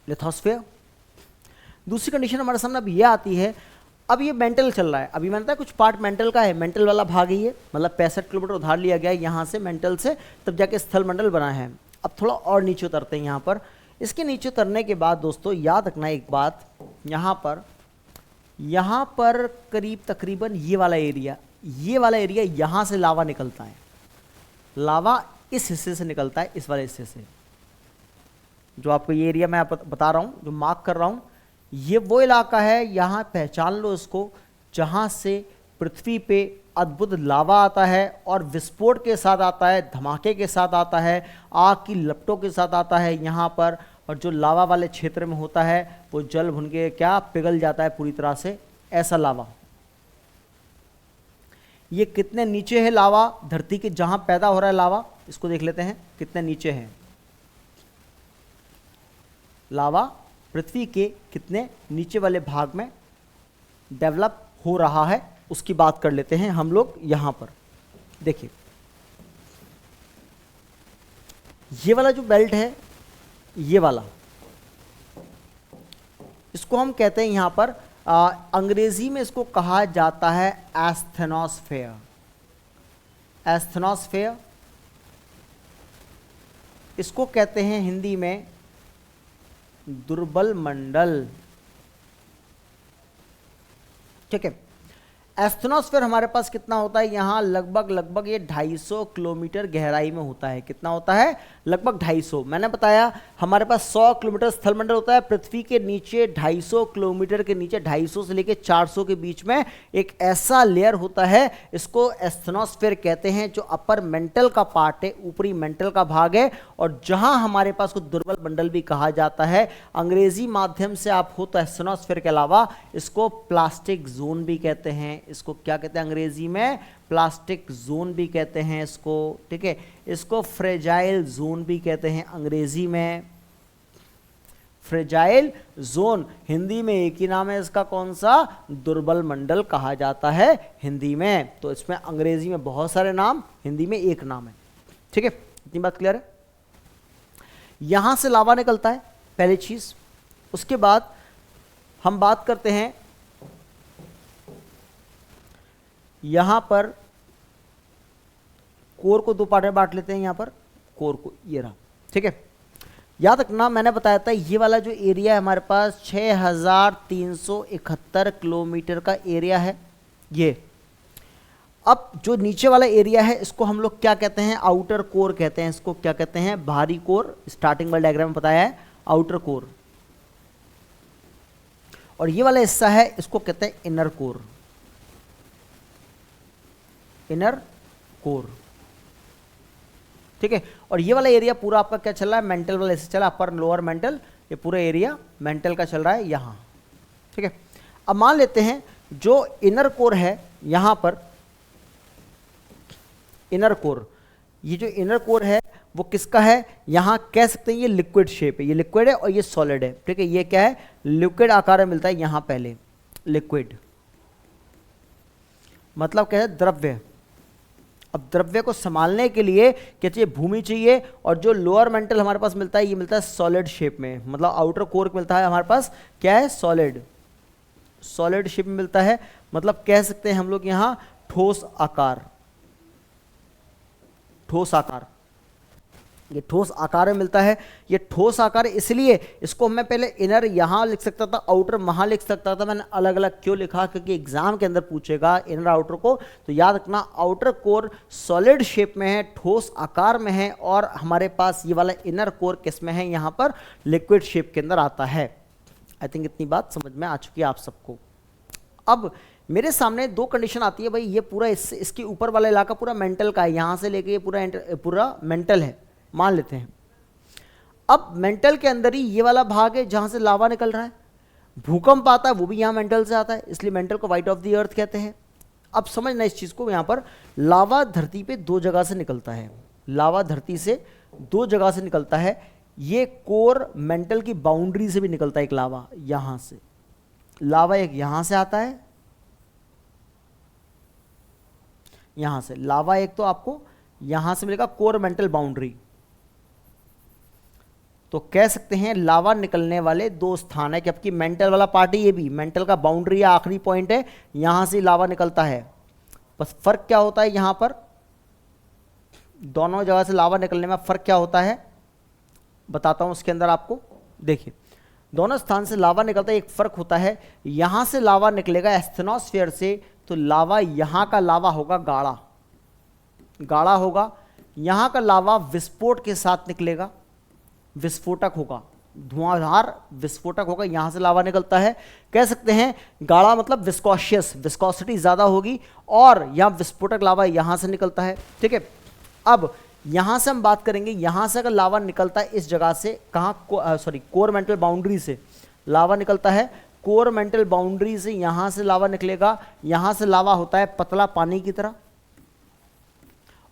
लिथोस्फेयर। दूसरी कंडीशन हमारे सामने अब ये आती है, अब ये मेंटल चल रहा है, अभी मैंने बताया कुछ पार्ट मेंटल का है, मेंटल वाला भाग ही है, मतलब 65 किलोमीटर उधार लिया गया है यहाँ से मेंटल से, तब जाके स्थल मंडल बना है। अब थोड़ा और नीचे उतरते हैं यहाँ पर। इसके नीचे उतरने के बाद दोस्तों याद रखना एक बात, यहाँ पर करीब तकरीबन ये वाला एरिया यहाँ से लावा निकलता है। लावा इस हिस्से से निकलता है, इस वाले हिस्से से। जो आपको ये एरिया मैं बता रहा हूँ, जो मार्क कर रहा हूँ, ये वो इलाका है, यहाँ पहचान लो इसको, जहाँ से पृथ्वी पे अद्भुत लावा आता है और विस्फोट के साथ आता है, धमाके के साथ आता है, आग की लपटों के साथ आता है यहाँ पर। और जो लावा वाले क्षेत्र में होता है वो जल भुन के क्या पिघल जाता है पूरी तरह से, ऐसा लावा। ये कितने नीचे है लावा धरती के, जहाँ पैदा हो रहा है लावा, इसको देख लेते हैं कितने नीचे है लावा। पृथ्वी के कितने नीचे वाले भाग में डेवलप हो रहा है, उसकी बात कर लेते हैं हम लोग। यहां पर देखिए, ये वाला जो बेल्ट है, ये वाला, इसको हम कहते हैं यहां पर अंग्रेजी में इसको कहा जाता है एस्थेनोस्फेयर। एस्थेनोस्फेयर इसको कहते हैं हिंदी में दुर्बल मंडल। ठीक है, एस्थेनोस्फेयर हमारे पास कितना होता है? यहाँ लगभग ये 250 किलोमीटर गहराई में होता है। कितना होता है? लगभग 250। मैंने बताया हमारे पास 100 किलोमीटर स्थलमंडल होता है। पृथ्वी के नीचे 250 किलोमीटर के नीचे, 250 से लेकर 400 के बीच में एक ऐसा लेयर होता है, इसको एस्थेनोस्फेयर कहते हैं, जो अपर मेंटल का पार्ट है, ऊपरी मेंटल का भाग है, और जहां हमारे पास को दुर्बल मंडल भी कहा जाता है। अंग्रेजी माध्यम से आप हो तो एस्थेनोस्फेयर के अलावा इसको प्लास्टिक जोन भी कहते हैं। इसको क्या कहते हैं अंग्रेजी में? प्लास्टिक जोन भी कहते हैं इसको। ठीक है, इसको फ्रेजाइल जोन भी कहते हैं अंग्रेजी में। फ्रेजाइल जोन, हिंदी में एक ही नाम है इसका, कौन सा? दुर्बल मंडल कहा जाता है हिंदी में। तो इसमें अंग्रेजी में बहुत सारे नाम, हिंदी में एक नाम है। ठीक है, इतनी बात क्लियर है? यहां से लावा निकलता है, पहली चीज। उसके बाद हम बात करते हैं यहां पर कोर को दो पार्ट में बांट लेते हैं। यहां पर कोर को, ये रहा। ठीक है, याद रखना मैंने बताया था ये वाला जो एरिया है हमारे पास 6371 किलोमीटर का एरिया है ये। अब जो नीचे वाला एरिया है इसको हम लोग क्या कहते हैं? आउटर कोर कहते हैं। इसको क्या कहते हैं? बाहरी कोर। स्टार्टिंग वाले डायग्राम में बताया है आउटर कोर। और ये वाला हिस्सा है इसको कहते हैं इनर कोर। Inner core. ठीक है, और ये वाला एरिया पूरा आपका क्या चल रहा है? मेंटल वाला ऐसे चला, अपर लोअर मेंटल, ये पूरा एरिया मेंटल का चल रहा है यहां। ठीक है, अब मान लेते हैं जो इनर कोर है यहां पर, इनर कोर, ये जो इनर कोर है वो किसका है? यहां कह सकते हैं ये लिक्विड शेप है, ये लिक्विड है और ये सॉलिड है। ठीक है, ये क्या है? लिक्विड आकार में मिलता है यहां पहले, लिक्विड मतलब क्या है? द्रव्य। अब द्रव्य को संभालने के लिए क्या चाहिए? भूमि चाहिए। और जो लोअर मेंटल हमारे पास मिलता है, ये मिलता है सॉलिड शेप में, मतलब आउटर कोर मिलता है हमारे पास क्या है? सॉलिड, सॉलिड शेप में मिलता है। मतलब कह सकते हैं हम लोग यहां ठोस आकार, ठोस आकार ये ठोस आकार में मिलता है। ये ठोस आकार इसलिए इसको मैं पहले इनर यहाँ लिख सकता था, आउटर वहाँ लिख सकता था, मैंने अलग अलग क्यों लिखा, क्योंकि एग्जाम के अंदर पूछेगा इनर आउटर को। तो याद रखना आउटर कोर सॉलिड शेप में है, ठोस आकार में है, और हमारे पास ये वाला इनर कोर किस में है, यहाँ पर लिक्विड शेप के अंदर आता है। आई थिंक इतनी बात समझ में आ चुकी है आप सबको। अब मेरे सामने दो कंडीशन आती है भाई, ये पूरा इसके ऊपर वाला इलाका पूरा मेंटल का है, यहाँ से लेके ये पूरा मेंटल है मान लेते हैं। अब मेंटल के अंदर ही ये वाला भाग है जहां से लावा निकल रहा है, भूकंप आता है वो भी यहाँ मेंटल से आता है, इसलिए मेंटल को वाइट ऑफ द अर्थ कहते हैं। अब समझना इस चीज़ को, यहाँ पर लावा धरती पे दो जगह से निकलता है, लावा धरती से दो जगह से निकलता है। ये कोर मेंटल की बाउंड्री से भी निकलता है एक लावा, यहाँ से लावा एक यहाँ से आता है, यहाँ से लावा एक तो आपको यहाँ से मिलेगा कोर मेंटल बाउंड्री। तो कह सकते हैं लावा निकलने वाले दो स्थान है, जबकि मेंटल वाला पार्ट ये भी मेंटल का बाउंड्री या आखिरी पॉइंट है, यहां से लावा निकलता है। बस फर्क क्या होता है यहां पर, दोनों जगह से लावा निकलने में फर्क क्या होता है बताता हूं उसके अंदर आपको। देखिए दोनों स्थान से लावा निकलता है, एक फर्क होता है, यहां से लावा निकलेगा एस्थेनोस्फीयर से, तो लावा यहां का लावा होगा गाढ़ा, गाढ़ा होगा। यहां का लावा विस्फोट के साथ निकलेगा, विस्फोटक होगा, धुआंधार विस्फोटक होगा, यहां से लावा निकलता है। कह सकते हैं गाढ़ा मतलब विस्कोशियस, विस्कोसिटी ज्यादा होगी, और यहां विस्फोटक लावा यहां से निकलता है। ठीक है, अब यहां से हम बात करेंगे, यहां से अगर लावा निकलता है इस जगह से, कहां कोर मेंटल बाउंड्री से लावा निकलता है, कोर मेंटल बाउंड्री से यहां से लावा निकलेगा, यहां से लावा होता है पतला पानी की तरह,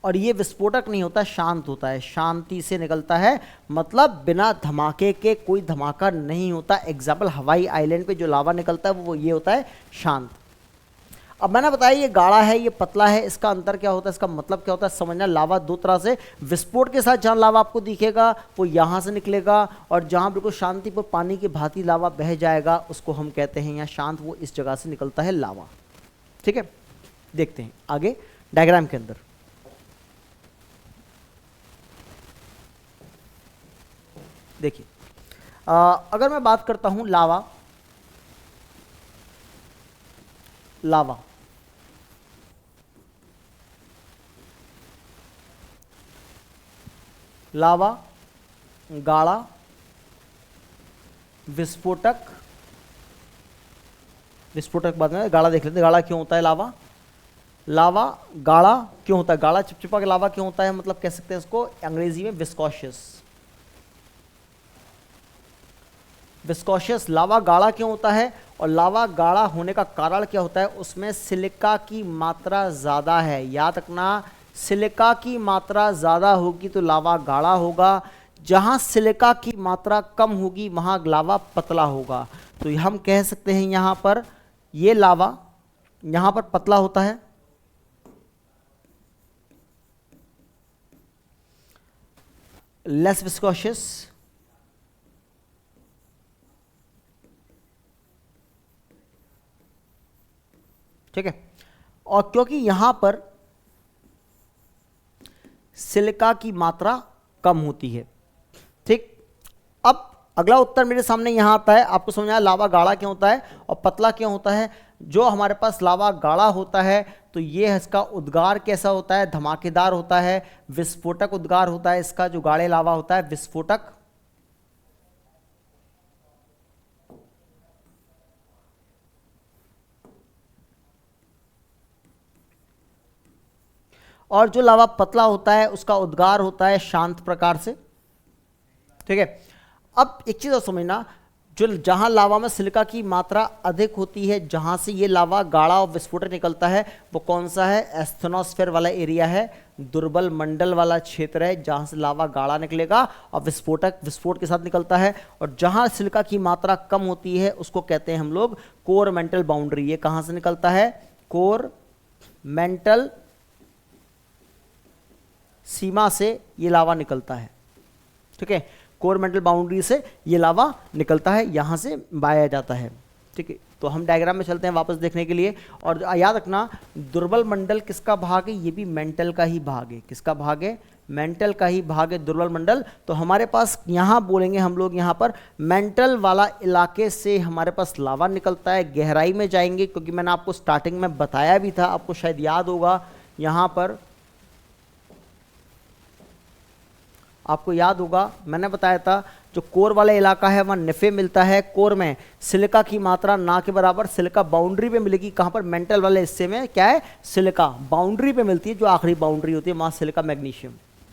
और ये विस्फोटक नहीं होता, शांत होता है, शांति से निकलता है, मतलब बिना धमाके के, कोई धमाका नहीं होता। एग्जाम्पल हवाई आइलैंड पे जो लावा निकलता है वो ये होता है शांत। अब मैंने बताया ये गाढ़ा है, ये पतला है, इसका अंतर क्या होता है, इसका मतलब क्या होता है समझना। लावा दो तरह से, विस्फोट के साथ जहाँ लावा आपको दिखेगा वो यहाँ से निकलेगा, और जहाँ बिल्कुल शांति पर पानी की भांति लावा बह जाएगा उसको हम कहते हैं यहाँ शांत, वो इस जगह से निकलता है लावा। ठीक है, देखते हैं आगे डायग्राम के अंदर। देखिए अगर मैं बात करता हूं लावा, लावा लावा गाढ़ा विस्फोटक, विस्फोटक बाद में गाढ़ा देख लेते हैं। गाढ़ा क्यों होता है लावा, लावा गाढ़ा क्यों होता है, गाढ़ा चिपचिपा के लावा क्यों होता है, मतलब कह सकते हैं इसको अंग्रेजी में विस्कोशियस। विस्कोशियस लावा गाढ़ा क्यों होता है, और लावा गाढ़ा होने का कारण क्या होता है, उसमें सिलिका की मात्रा ज़्यादा है। याद रखना सिलिका की मात्रा ज़्यादा होगी तो लावा गाढ़ा होगा, जहाँ सिलिका की मात्रा कम होगी वहाँ लावा पतला होगा। तो हम कह सकते हैं यहाँ पर ये लावा यहाँ पर पतला होता है, लेस विस्कोशियस, ठीक है, और क्योंकि यहां पर सिलिका की मात्रा कम होती है। ठीक, अब अगला उत्तर मेरे सामने यहां आता है, आपको समझ आया लावा गाढ़ा क्यों होता है और पतला क्यों होता है। जो हमारे पास लावा गाढ़ा होता है तो ये इसका उद्गार कैसा होता है, धमाकेदार होता है, विस्फोटक उद्गार होता है इसका, जो गाढ़े लावा होता है विस्फोटक। और जो लावा पतला होता है उसका उद्गार होता है शांत प्रकार से। ठीक है, अब एक चीज और समझना, जो जहां लावा में सिलिका की मात्रा अधिक होती है, जहां से ये लावा गाढ़ा और विस्फोटक निकलता है, वो कौन सा है, एस्थेनोस्फीयर वाला एरिया है, दुर्बल मंडल वाला क्षेत्र है, जहां से लावा गाढ़ा निकलेगा और विस्फोट के साथ निकलता है। और जहां सिलिका की मात्रा कम होती है उसको कहते हैं हम लोग कोर मेंटल बाउंड्री। ये कहां से निकलता है, कोर मेंटल सीमा से ये लावा निकलता है। ठीक है, कोर मेंटल बाउंड्री से ये लावा निकलता है, यहां से बाया जाता है। ठीक है, तो हम डायग्राम में चलते हैं वापस देखने के लिए। और याद रखना दुर्बल मंडल किसका भाग है, ये भी मेंटल का ही भाग है। किसका भाग है, मेंटल का ही भाग है दुर्बल मंडल। तो हमारे पास यहाँ बोलेंगे हम लोग यहाँ पर मेंटल वाला इलाके से हमारे पास लावा निकलता है, गहराई में जाएंगे, क्योंकि मैंने आपको स्टार्टिंग में बताया भी था, आपको शायद याद होगा, यहाँ पर आपको याद होगा मैंने बताया था जो कोर वाला इलाका है वहाँ निफे मिलता है, कोर में सिलिका की मात्रा ना के बराबर, सिलिका बाउंड्री पे मिलेगी। कहाँ पर, मेंटल वाले हिस्से में क्या है, सिलिका बाउंड्री पे मिलती है, जो आखिरी बाउंड्री होती है वहाँ सिलिका मैग्नीशियम,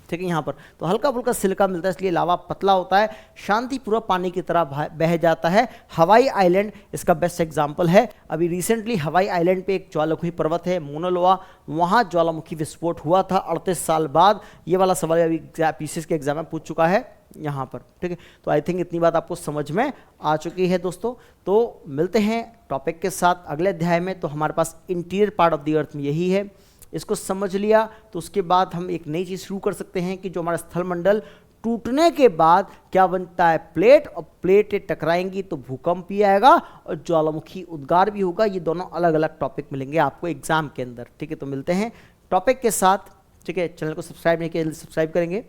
ठीक है। यहाँ पर तो हल्का फुल्का सिलिका मिलता है, इसलिए लावा पतला होता है, शांतिपूर्वक पानी की तरह बह जाता है। हवाई आइलैंड इसका बेस्ट एग्जाम्पल है। अभी रिसेंटली हवाई आइलैंड पे एक ज्वालामुखी पर्वत है मोना लोआ, वहाँ ज्वालामुखी विस्फोट हुआ था 38 साल बाद। ये वाला सवाल अभी पीसीएस के एग्जाम में पूछ चुका है यहाँ पर, ठीक है। तो आई थिंक इतनी बात आपको समझ में आ चुकी है दोस्तों। तो मिलते हैं टॉपिक के साथ अगले अध्याय में। तो हमारे पास interior part of the earth में यही है, इसको समझ लिया तो उसके बाद हम एक नई चीज़ शुरू कर सकते हैं कि जो हमारा स्थल मंडल टूटने के बाद क्या बनता है, प्लेट, और प्लेटें टकराएंगी तो भूकंप भी आएगा और ज्वालामुखी उद्गार भी होगा। ये दोनों अलग अलग टॉपिक मिलेंगे आपको एग्जाम के अंदर, ठीक है। तो मिलते हैं टॉपिक के साथ, ठीक है। चैनल को सब्सक्राइब नहीं किया, जल्दी सब्सक्राइब करेंगे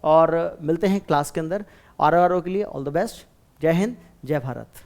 और मिलते हैं क्लास के अंदर। RRO के लिए ऑल द बेस्ट। जय हिंद, जय भारत।